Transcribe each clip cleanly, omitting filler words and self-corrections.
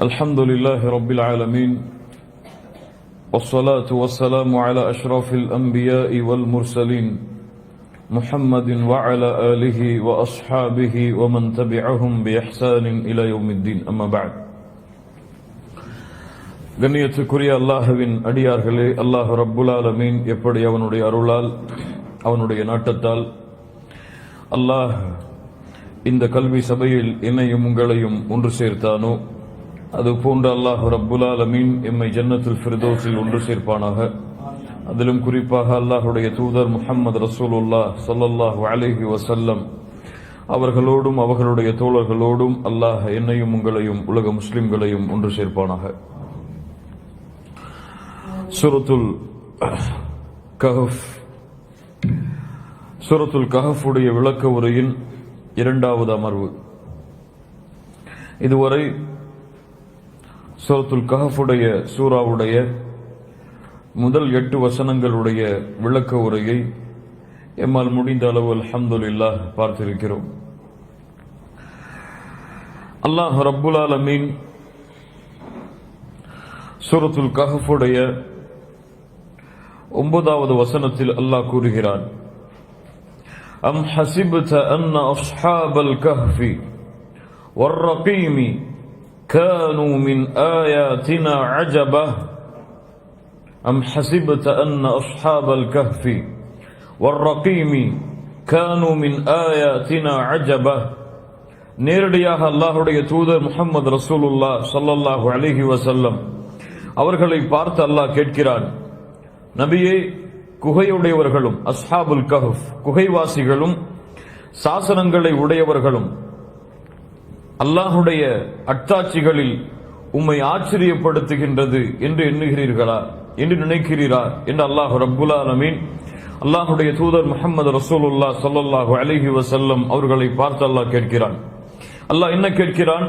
الحمد لله رب العالمين والصلاة والسلام على أشرف الأنبياء والمرسلين محمد وعلى آله وأصحابه ومن تبعهم بإحسان إلى يوم الدين أما بعد கண்ணியத்துக்குரிய அல்லாஹ்வின் அடியார்களே, அல்லாஹ் ரப்புல் ஆலமீன் எப்படி அவனுடைய அருளால் அவனுடைய நாட்டத்தால் அல்லாஹ் இந்த கல்வி சபையில் என்னையும் உங்களையும் ஒன்று சேர்த்தானோ அதுபோன்று அல்லாஹ் ரப்புல் ஆலமீன் எம்மை ஜன்னத்துல் ஃபிர்தௌஸில் ஒன்று சேர்ப்பானாக. அதிலும் குறிப்பாக அல்லாஹுடைய தூதர் முஹம்மது ரசூலுல்லாஹ் ஸல்லல்லாஹு அலைஹி வஸல்லம் அவர்களோடும் அவர்களுடைய தோழர்களோடும் அல்லாஹ் என்னையும் உங்களையும் உலக முஸ்லிம்களையும் ஒன்று சேர்ப்பானாக. சூரத்துல் கஹஃப் உடைய விளக்க உரையின் இரண்டாவது அமர்வு. இதுவரை சூரத்துல் கஹஃபுடைய சூராவுடைய முதல் 8 வசனங்களுடைய விளக்க உரையை எம்மால் முடிந்த அளவு அல்ஹம்துலில்லாஹ் பார்த்திருக்கிறோம். அல்லாஹ் ரப்புல் ஆலமீன் சூரத்துல் கஹஃபுடைய 9வது வசனத்தில் அல்லாஹ் கூறுகிறான், அம் ஹஸிப்த அன்ன அஸ்ஹாபல் கஹ்ஃபி வர்ரகீமி كانوا من آياتنا عجبا أم حسبت أن أصحاب الكهف والرقيم كانوا من آياتنا عجبا. நேரடியாக அல்லாஹ்வுடைய தூதர் முஹம்மது ரசூலுல்லாஹ் ஸல்லல்லாஹு அலைஹி வஸல்லம் அவர்களை பார்த்து அல்லாஹ் கேட்கிறான், நபியே, குகையுடையவர்களும் அஸ்ஹாபுல் கஹ்ஃப் குகைவாசிகளும் சாசனங்களை உடையவர்களும் அல்லாஹுடைய அத்தாட்சிகளில் உம்மை ஆச்சரியப்படுத்துகின்றது என்று எண்ணுகிறீர்களா, என்று நினைக்கிறீரா என்று அல்லாஹ் ரப்புல் ஆலமீன் அல்லாஹுடைய தூதர் முஹம்மது ரசூலுல்லாஹ் ஸல்லல்லாஹு அலைஹி வஸல்லம் அவர்களை பார்த்து அல்லாஹ் கேட்கிறான். அல்லாஹ் என்ன கேட்கிறான்?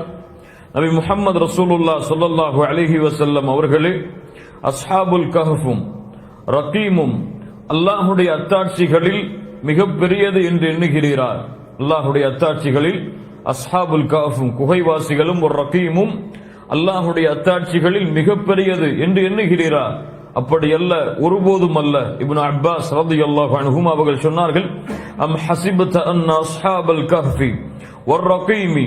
நபி முஹம்மது ரசூலுல்லாஹ் ஸல்லல்லாஹு அலைஹி வஸல்லம் அவர்களே, அஸ்ஹாபுல் கஹ்ஃபும் ரகீமும் அல்லாஹுடைய அத்தாட்சிகளில் மிக பெரியது என்று எண்ணுகிறீரா? அல்லாஹுடைய அத்தாட்சிகளில் அஸ்ஹாபுல் கஹ்ஃபும் குகைவாசிகளும் ஒரு ரகீமும் அல்லாஹுடைய அத்தாட்சிகளில் மிகப்பெரியது என்று எண்ணுகிறீரா? அப்படி அல்ல, ஒருபோதும் அல்ல. இப்னு அப்பாஸ் ரலியல்லாஹு அன்ஹுமா அவர்கள் சொன்னார்கள், அம் ஹஸிப்த அன்ன அஸ்ஹாபல் கஹ்ஃபி வர் ரகீமி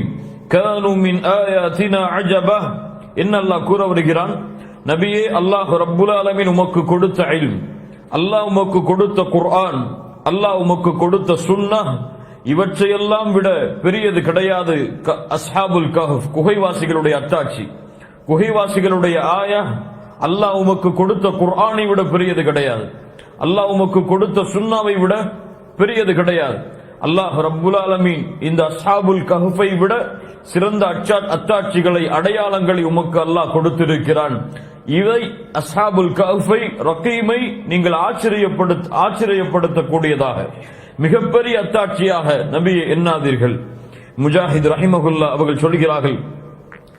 கானூ மின் ஆயாத்தினா அஜபா. என்ன அல்லாஹ் கூற வருகிறான்? நபியே, அல்லாஹ் ரப்புல் ஆலமீன் உமக்கு கொடுத்த இல்ம், அல்லாஹ் உமக்கு கொடுத்த குர்ஆன், அல்லாஹ் உமக்கு கொடுத்த சுன்னஹ், இவற்றையெல்லாம் விட பெரியது கிடையாது அஸ்ஹாபுல் கஹ்ஃப் குகைவாசிகளுடைய அத்தாட்சி, குகைவாசிகளுடைய ஆயா. அல்லாஹ் உமக்கு கொடுத்த குர்ஆனை விட பெரியது கிடையாது, அல்லாஹ் உமக்கு கொடுத்த சுன்னாவை விட பெரியது கிடையாது. அல்லாஹ் ரப்புல் ஆலமீன் இந்த அஸ்ஹாபுல் கஹ்ஃபை விட சிறந்த அத்தாட்சிகளை அடையாளங்களை உமக்கு அல்லாஹ் கொடுத்திருக்கிறான். இவை அஸ்ஹாபுல் கஹ்ஃபை ரகீமை நீங்கள் ஆச்சரியப்படுத்தக்கூடியதாக மிகப்பெரிய அத்தாட்சியாக நபியை எண்ணாதீர்கள். முஜாஹித் ரஹிமஹுல்லா அவர்கள் சொல்கிறார்கள்,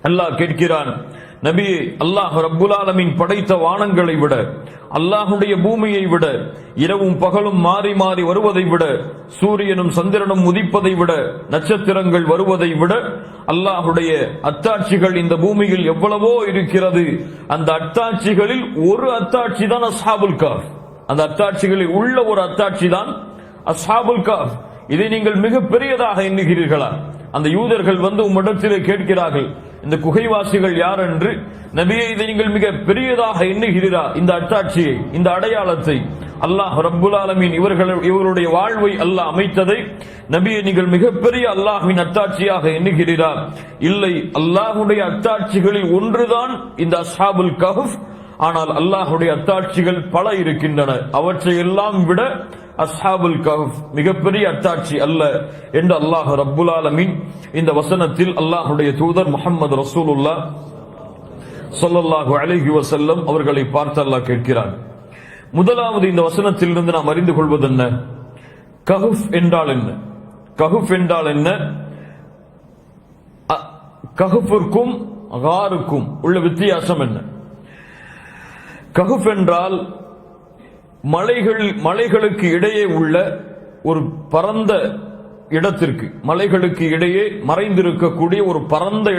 அல்லாஹ் கேட்கிறான், நபியே, அல்லாஹ் ரப்புல் ஆலமீன் படைத்த வானங்களை விட, அல்லாஹுடைய பூமியை விட, இரவும் பகலும் மாறி மாறி வருவதை விட, சூரியனும் சந்திரனும் உதிப்பதை விட, நட்சத்திரங்கள் வருவதை விட, அல்லாஹுடைய அத்தாட்சிகள் இந்த பூமியில் எவ்வளவோ இருக்கிறது. அந்த அத்தாட்சிகளில் ஒரு அத்தாட்சி தான் அஸ்ஹாபுல் கஹ்ஃப். அந்த அத்தாட்சிகளில் உள்ள ஒரு அத்தாட்சி தான் அஸ்ஹாபுல் கஹ்ஃப். இதை நீங்கள் மிக பெரியதாக எண்ணுகிறீர்களா? அந்த யூதர்கள் வந்து உம்மிடத்திலே கேட்கிறார்கள், இந்த குகைவாசிகள் யார் என்று. நபியே, இதை நீங்கள் மிக பெரியதாக எண்ணுகிறீரா? இந்த அத்தாட்சியை, இந்த அடையாளத்தை, அல்லாஹ் ரப்புல் ஆலமீன் இவர்களுடைய வாழ்வை அல்லாஹ் அமைத்ததை நபியை நீங்கள் மிகப்பெரிய அல்லாஹ்வின் அத்தாட்சியாக எண்ணுகிறீரா? இல்லை, அல்லாஹுடைய அத்தாட்சிகளில் ஒன்றுதான் இந்த அஸ்ஹாபுல் கஹ்ஃப். ஆனால் அல்லாஹுடைய அத்தாட்சிகள் பல இருக்கின்றன. அவற்றை எல்லாம் விட அஸ்ஹாபுல் கஹ்ஃப் மிகப்பெரிய அத்தாட்சி அல்ல என்று அல்லாஹ் ரப்புல் ஆலமீன் இந்த வசனத்தில் அல்லாஹுடைய தூதர் முஹம்மது ரசூலுல்லாஹ் ஸல்லல்லாஹு அலைஹி வஸல்லம் அவர்களை பார்த்து அல்லாஹ் கேட்கிறான். முதலாவது இந்த வசனத்திலிருந்து நாம் அறிந்து கொள்வது என்ன? கஹ்ஃப் என்றால் என்ன? கஹ்ஃப் என்றால் என்ன? கஹ்ஃபிற்கும் காருக்கும் உள்ள வித்தியாசம் என்ன? கஹ்ஃப் என்றால் மலைகளுக்கு இடையே உள்ள ஒரு பரந்த இடத்திற்கு, மலைகளுக்கு இடையே மறைந்திருக்கக்கூடிய ஒரு பரந்த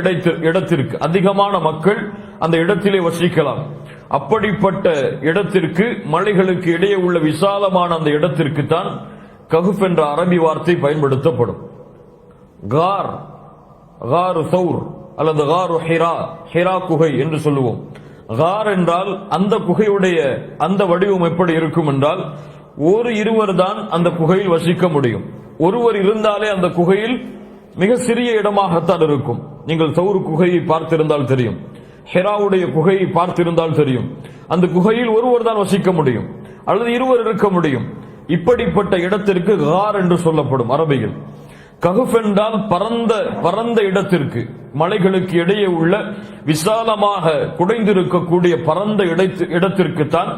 இடத்திற்கு அதிகமான மக்கள் அந்த இடத்திலே வசிக்கலாம். அப்படிப்பட்ட இடத்திற்கு, மலைகளுக்கு இடையே உள்ள விசாலமான அந்த இடத்திற்கு தான் கஹ்ஃப் என்ற அரபி வார்த்தை பயன்படுத்தப்படும். கார், காரு சௌர் அல்லது காரு ஹிரா, ஹிரா குகை என்று சொல்லுவோம். கார் என்றால் அந்த குகையுடைய அந்த வடிவம் எப்படி இருக்கும் என்றால், ஒரு இருவர் தான் அந்த குகையில் வசிக்க முடியும். ஒருவர் இருந்தாலே அந்த குகையில் மிக சிறிய இடமாகத்தான் இருக்கும். நீங்கள் சௌர் குகையை பார்த்திருந்தால் தெரியும், ஹிராவுடைய குகையை பார்த்திருந்தால் தெரியும். அந்த குகையில் ஒருவர் தான் வசிக்க முடியும் அல்லது இருவர் இருக்க முடியும். இப்படிப்பட்ட இடத்திற்கு கார் என்று சொல்லப்படும் அரபியில். கஹ்ஃப் என்றால் பரந்த இடத்திற்கு, மலைகளுக்கு இடையே உள்ள விசாலமாக குடைந்திருக்கக்கூடிய பரந்த இடத்திற்கு தான்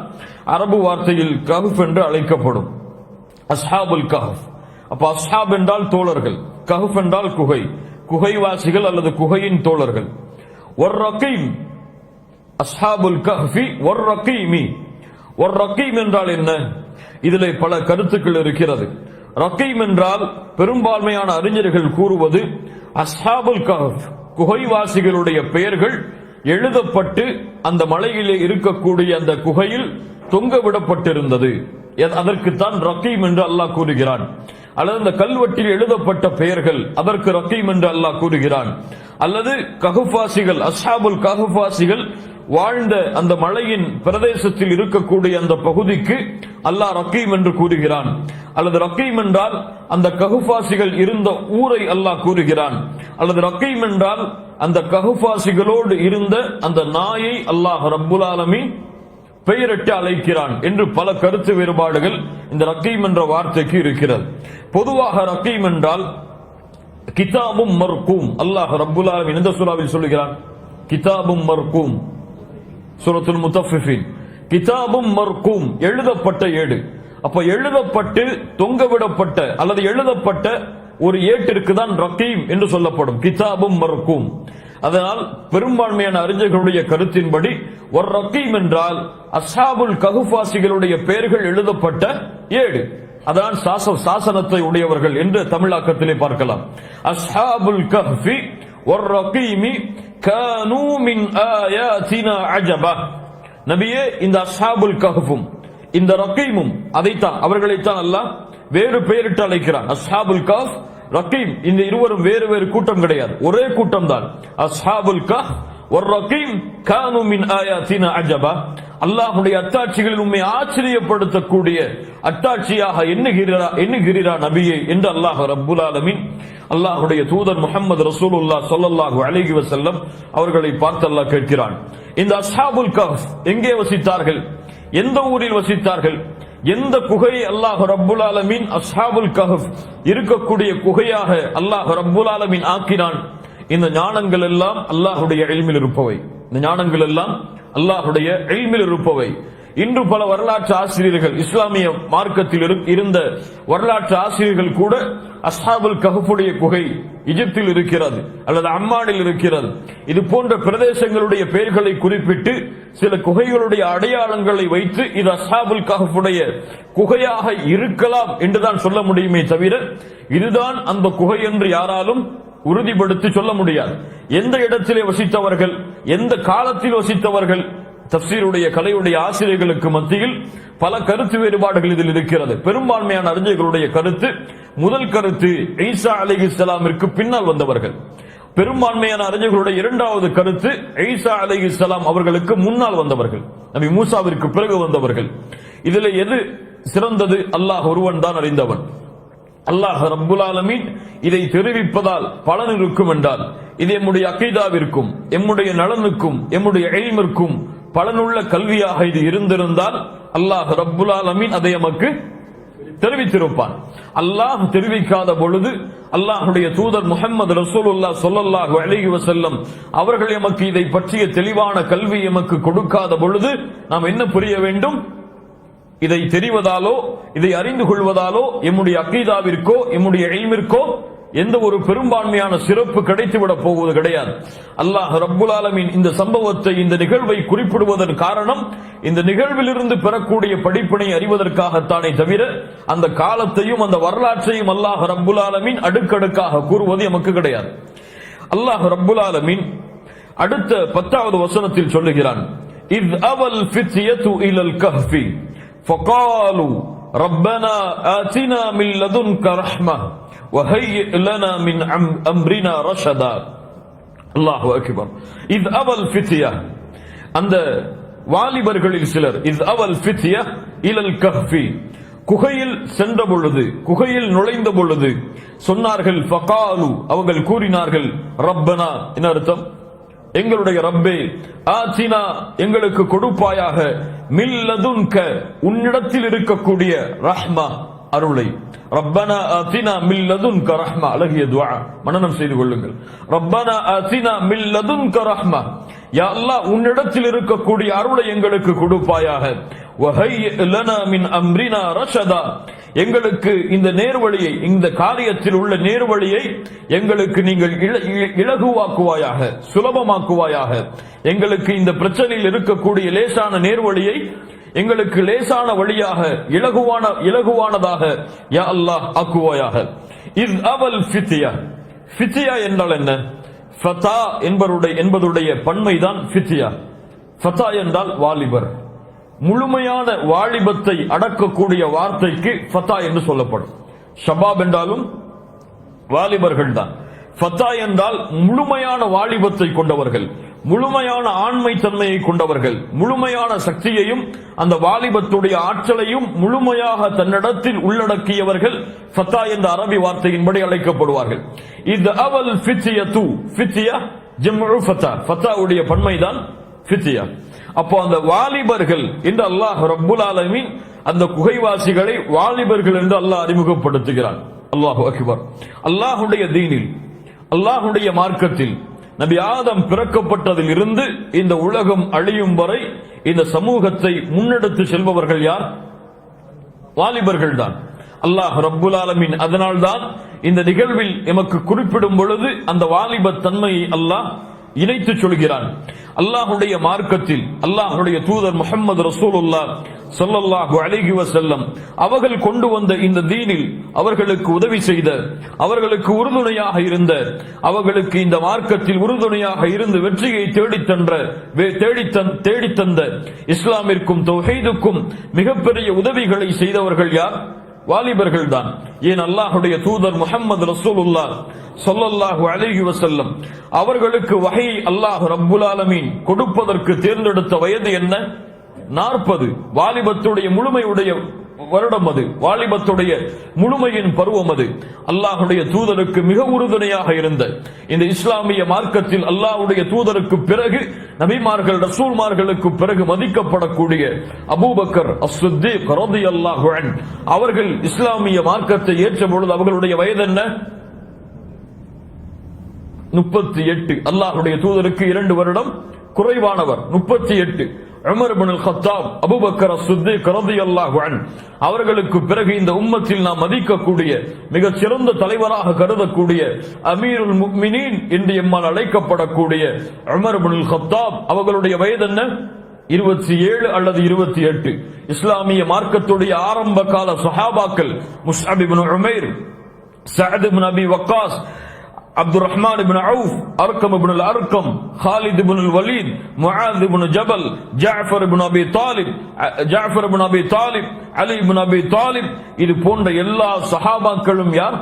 அரபு வார்த்தையில் கஹ்ஃப் என்று அழைக்கப்படும். அஸ்ஹாபுல் கஹ்ஃப். அப்ப அஸ்ஹாப் என்றால் தோழர்கள், கஹ்ஃப் என்றால் குகை, குகைவாசிகள் அல்லது குகையின் தோழர்கள். வர்ரகீம், அஸ்ஹாபுல் கஹ்ஃபி வர்ரகீமி. வர்ரகீம் என்றால் என்ன? இதிலே பல கருத்துக்கள் இருக்கிறது. ரகீம் என்றால் பெரும்பான்மையான அறிஞர்கள் கூறுவது, அஸ்ஹாபுல் கஹ்ஃப் குகைவாசிகளுடைய பெயர்கள் எழுதப்பட்டு அந்த மலையிலே இருக்கக்கூடிய அந்த குகையில் தொங்க விடப்பட்டிருந்தது. அதற்குத்தான் ரகீம் என்று அல்லாஹ் கூறுகிறான். அல்லது அந்த கல்வெட்டில் எழுதப்பட்ட பெயர்கள், அதற்கு ரகீம் என்று அல்லாஹ் கூறுகிறான். அல்லது கஹ்ஃபாசிகள், அஸ்ஹாபுல் கஹ்ஃபாசிகள் வாழ்ந்த அந்த மலையின் பிரதேசத்தில் இருக்கக்கூடிய அந்த பகுதிக்கு அல்லாஹ் ரகீம் என்று கூறுகிறான். அல்லது ரகீம் என்றால் அந்த கஹ்ஃபாசிகள் இருந்த ஊரை அல்லாஹ் கூறுகிறான். அல்லது ரகீம் என்றால் அந்த கஹ்ஃபாசிகளோடு இருந்த அந்த நாயை அல்லாஹ் ரப்புல் ஆலமீன் பெயரிட்டு அழைக்கிறான் என்று பல கருத்து வேறுபாடுகள் இந்த ரகீம் என்ற வார்த்தைக்கு இருக்கிறது. பொதுவாக ரகீம் என்றால் கிதாபும் மர்கூம். அல்லாஹ் ரப்புல் ஆலமீன் இந்த சூராவில் சொல்லுகிறான், கிதாபும் மர்கூம், சூரத்துல் முத்தஃபிஃபின். கிதாபும் மர்கூம், எழுதப்பட்ட ஏடு. அப்ப எழுதப்பட்டு தொங்கவிடப்பட்ட அல்லது எழுதப்பட்ட ஒரு ஏட்டிற்கு தான் ரகீம் என்று சொல்லப்படும், கிதாபும் மர்கூம். அதனால் பெரும்பான்மையான அறிஞர்களுடைய கருத்தின்படி ஒரு ரகீம் என்றால் அஸ்ஹாபுல் கஹ்ஃபாசிகளுடைய பெயர்கள் எழுதப்பட்ட ஏடு. அதான் சாசனத்தை உடையவர்கள் என்று தமிழாக்கத்திலே பார்க்கலாம். அஸ்ஹாபுல் கஹ்ஃபி வர் ரகீமி கானூ மின் ஆயாத்தினா அஜபா. நபியே, இந்த அஸ்ஹாபுல் கஹ்ஃபும் இந்த ரகீமும் அதைத்தான், அவர்களைத்தான் அல்லாஹ் வேறு பெயரிட்டு அழைக்கிறான். அஸ்ஹாபுல் கஹ்ஃப், ரகீம், இந்த இருவரும் வேறு வேறு கூட்டம் கிடையாது, ஒரே கூட்டம் தான். அஸ்ஹாபுல் கஹ்ஃப் வர் ரகீம் கானூ மின் ஆயாத்தினா அஜபா. அல்லாஹ்வுடைய அத்தாட்சிகளில் உம்மை ஆச்சரியப்படுத்தக்கூடிய அத்தாட்சியாக எண்ணுகிறார் நபியே என்று அல்லாஹ் ரப்புல் ஆலமீன் அல்லாஹ்வுடைய தூதர் முஹம்மது ரசூலுல்லாஹ் ஸல்லல்லாஹு அலைஹி வஸல்லம் அவர்களை பார்த்து அல்லாஹ் கேட்கிறான், இந்த அஸ்ஹாபுல் கஹ்ஃப் எங்கே வசித்தார்கள்? எந்த ஊரில் வசித்தார்கள்? எந்த குகையை அல்லாஹ் ரப்புல் ஆலமீன் அஸ்ஹாபுல் கஹ்ஃப் இருக்கக்கூடிய குகையாக அல்லாஹ் ரப்புல் ஆலமீன் ஆக்கினான்? இந்த ஞானங்கள் எல்லாம் அல்லாஹ்வுடைய இல்மில் இருப்பவை. இந்த ஞானங்கள் எல்லாம் அல்லாஹ்வுடைய இல்மில் இருப்பவை. இன்று பல வரலாற்று ஆசிரியர்கள், இஸ்லாமிய மார்க்கத்தில் இருந்த வரலாற்று ஆசிரியர்கள் கூட அஸ்ஹாபுல் கஹ்ஃபுடைய குகை எகிப்தில் இருக்கிறது அல்லது அம்மானில் இருக்கிறது, இது போன்ற பிரதேசங்களுடைய பெயர்களை குறிப்பிட்டு சில குகைகளுடைய அடையாளங்களை வைத்து இது அஸ்ஹாபுல் கஹ்ஃபுடைய குகையாக இருக்கலாம் என்றுதான் சொல்ல முடியுமே தவிர இதுதான் அந்த குகை என்று யாராலும் உறுதிப்படுத்தி சொல்ல முடியாது. எந்த இடத்திலே வசித்தவர்கள், எந்த காலத்தில் வசித்தவர்கள், தஃப்சீருடைய கலையுடைய ஆசிரியர்களுக்கு மத்தியில் பல கருத்து வேறுபாடுகள் இதில் இருக்கிறது. பெரும்பான்மையான அறிஞர்களுடைய கருத்து, முதல் கருத்து ஈசா அலைஹிஸ்ஸலாமிற்கு பின்னால் வந்தவர்கள். பெரும்பான்மையான அறிஞர்களுடைய இரண்டாவது கருத்து ஈசா அலைஹிஸ்ஸலாம் அவர்களுக்கு முன்னால் வந்தவர்கள், நபி மூசாவிற்கு பிறகு வந்தவர்கள். இதில் எது சிறந்தது? அல்லாஹ் ஒருவன் தான் அறிந்தவன். அல்லாஹ் ரப்புல் ஆலமீன் இதை தெரிவிப்பதால் பலன் இருக்கும் என்றால் இது எம்முடைய அகீதாவிற்கும் எம்முடைய நலனுக்கும் எம்முடைய இல்மிற்கும் பலனுள்ள கல்வியாக இது இருந்திருந்தால் அல்லாஹ் ரப்புல் ஆலமீன் அதை நமக்கு தெரிவித்திருப்பான். அல்லாஹ் தெரிவிக்காத பொழுது அல்லாஹ்வுடைய தூதர் முஹம்மது ரசூலுல்லாஹ் ஸல்லல்லாஹு அலைஹி வஸல்லம் அவர்கள் எமக்கு இதை பற்றிய தெளிவான கல்வி எமக்கு கொடுக்காத பொழுது நாம் என்ன புரிய வேண்டும்? இதை தெரிவதாலோ இதை அறிந்து கொள்வதாலோ எம்முடைய அகீதாவிற்கோ எம்முடைய இல்மிற்கோ எந்த ஒரு பெரும்பான்மையான சிறப்பு கிடைத்துவிடப் போவது கிடையாது. அல்லாஹ் ரப்புல் ஆலமீன் இந்த சம்பவத்தை, இந்த நிகழ்வை குறிப்பிடுவதன் காரணம் இந்த நிகழ்விலிருந்து பெறக்கூடிய படிப்பினை அறிவதற்காகத்தானே தவிர அந்த காலத்தையும் அந்த வரலாற்றையும் அல்லாஹ் ரப்புல் ஆலமீன் அடுக்கடுக்காக கூறுவது எமக்கு கிடையாது. அல்லாஹ் ரப்புல் ஆலமீன் அடுத்த 10வது வசனத்தில் சொல்லுகிறான், இத் அவல் ஃபித்யது இலல் கஹ்ஃபி ஃபகாலு ரப்பனா ஆதினா மின் லதுன்க ரஹ்மஹ் வஹய்யிஅ் லனா மின் அம்ரினா ரஷதா. அல்லாஹு அக்பர். இத் அவல் ஃபித்யா, அந்த வாலிபர்களில் சிலர், இத் அவல் ஃபித்யா இலல் கஹ்ஃபி, குகையில் சென்ற பொழுது, குகையில் நுழைந்த பொழுது சொன்னார்கள், ஃபகாலு, அவர்கள் கூறினார்கள், ரப்பனா, என்ன அர்த்தம்? எங்களுடைய ரப்பே, ஆதினா, எங்களுக்கு கொடுப்பாயாக, மின் லதுன்க, உன்னிடத்தில் இருக்கக்கூடிய ரஹ்மா, அருளை. ரப்பனா ஆதினா மின் லதுன்க ரஹ்மா, அழகிய துஆ, மனனம் செய்து கொள்ளுங்கள். ரப்பனா ஆதினா மின் லதுன்க ரஹ்மா, யா அல்லாஹ், உன்னிடத்தில் இருக்கக்கூடிய அருளை எங்களுக்கு கொடுப்பாயாக. வஹய்யிஅ் லனா மின் அம்ரினா ரஷதா, எங்களுக்கு இந்த நேர்வழியை, இந்த காரியத்தில் உள்ள நேர்வழியை எங்களுக்கு நீங்கள் இலகுவாக்குவாயாக, சுலபமாக்குவாயாக. எங்களுக்கு இந்த பிரச்சனையில் இருக்கக்கூடிய லேசான நேர்வழியை எங்களுக்கு லேசான வழியாக, இலகுவானதாக யா அல்லாஹ் ஆக்குவாயாக. இஸ் அவல் ஃபித்யா, ஃபித்யா என்றால் என்ன? ஃபதா என்பதுடைய பன்மைதான் ஃபித்யா. ஃபதா என்றால் வாலிபர். முழுமையான வாலிபத்தை அடக்கக்கூடிய வார்த்தைக்கு ஃபதா என்று சொல்லப்படும். ஷபாப் என்றாலும் வாலிபர்கள் தான். ஃபதா என்றால் முழுமையான வாலிபத்தை கொண்டவர்கள், முழுமையான ஆண்மை தன்மையை கொண்டவர்கள், முழுமையான சக்தியையும் அந்த வாலிபத்துடைய ஆற்றலையும் முழுமையாக தன்னிடத்தில் உள்ளடக்கியவர்கள் ஃபதா என்ற அரபி வார்த்தையின்படி அழைக்கப்படுவார்கள். இது அவல் ஃபித்யது, ஃபித்யா ஜம்உ ஃபதா, ஃபதாவுடைய பன்மைதான் ஃபித்யா. அப்போ அந்த வாலிபர்கள் என்று அல்லாஹ் ரப்புல் ஆலமீன் அந்த குகைவாசிகளை வாலிபர்கள் என்று அல்லாஹ் அறிமுகப்படுத்துகிறான். அல்லாஹு அக்பர். அல்லாஹுடைய தீனில், அல்லாஹுடைய மார்க்கத்தில் நபி ஆதம் பிறக்கப்பட்டதில் இருந்து இந்த உலகம் அழியும் வரை இந்த சமூகத்தை முன்னெடுத்து செல்பவர்கள் யார்? வாலிபர்கள் தான். அல்லாஹ் ரப்புல் ஆலமீன் அதனால்தான் இந்த நிகழ்வில் எமக்கு குறிப்பிடும் பொழுது அந்த வாலிப தன்மையை அல்லாஹ் இணைத்து சொல்கிறான். அல்லாஹுடைய மார்க்கத்தில் அல்லாஹுடைய தூதர் முஹம்மது ரசூலுல்லாஹ் ஸல்லல்லாஹு அலைஹி வஸல்லம் அவர்கள் கொண்டு வந்த இந்த தீனில் அவர்களுக்கு உதவி செய்த, அவர்களுக்கு உறுதுணையாக இருந்த, அவர்களுக்கு இந்த மார்க்கத்தில் உறுதுணையாக இருந்து வெற்றியை தேடித்தந்த இஸ்லாமிற்கும் தௌஹீதுக்கும் மிகப்பெரிய உதவிகளை செய்தவர்கள் யார்? வாலிபர்கள் தான். ஏன் அல்லாஹுடைய தூதர் முஹம்மது ரசூலுல்லாஹ் ஸல்லல்லாஹு அலைஹி வஸல்லம் அவர்களுக்கு வஹீ அல்லாஹ் ரப்புல் ஆலமீன் கொடுப்பதற்கு தேர்ந்தெடுத்த வயது என்ன? 40. வாலிபத்துடைய முழுமையுடைய வருடம் அது, வாலிபத்துடைய முழுமையின் பருவம் அது. அல்லாஹுடைய தூதருக்கு மிக உறுதுணையாக இருந்த இந்த இஸ்லாமிய மார்க்கத்தில் அல்லாஹுடைய தூதருக்கு பிறகு நபிமார்கள், ரசூல்மார்களுக்கு பிறகு மதிக்கப்படக்கூடிய அபூபக்கர் அஸ்-சித்தீக் ரலியல்லாஹு அன்ஹு அவர்கள் இஸ்லாமிய மார்க்கத்தை ஏற்ற பொழுது அவர்களுடைய வயது என்ன? 38. அல்லாஹுடைய தூதருக்கு 2 வருடம் குறைவானவர், 38. உமர் இப்னு அல்-கத்தாப், அபூபக்கர் அஸ்-சித்தீக் ரலியல்லாஹு அன்ஹு அவர்களுக்கு பிறகு இந்த உம்மத்தில் நாம் மதிக்கக்கூடிய மிகச் சிறந்த தலைவராக கருதக்கூடிய அமீருல் முஃமினீன் என்று எம்மால் அழைக்கப்படக்கூடிய உமர் இப்னு அல்-கத்தாப் அவர்களுடைய வயது என்ன? 27 அல்லது 28. இஸ்லாமிய மார்க்கத்துடைய ஆரம்ப கால சஹாபாக்கள் முஸ்அப் இப்னு உமைர், சஅத் இப்னு அபி வக்காஸ், அப்துர் ரஹ்மான் இப்னு அவுஃப், அர்கம் இப்னு அல்-அர்கம், ஹாலித் இப்னு அல்-வலீத், முஆத் இப்னு ஜபல், ஜஅஃபர் இப்னு அபி தாலிப், அலி இப்னு அபி தாலிப், இது போன்ற எல்லா சஹாபாக்களும் யார்?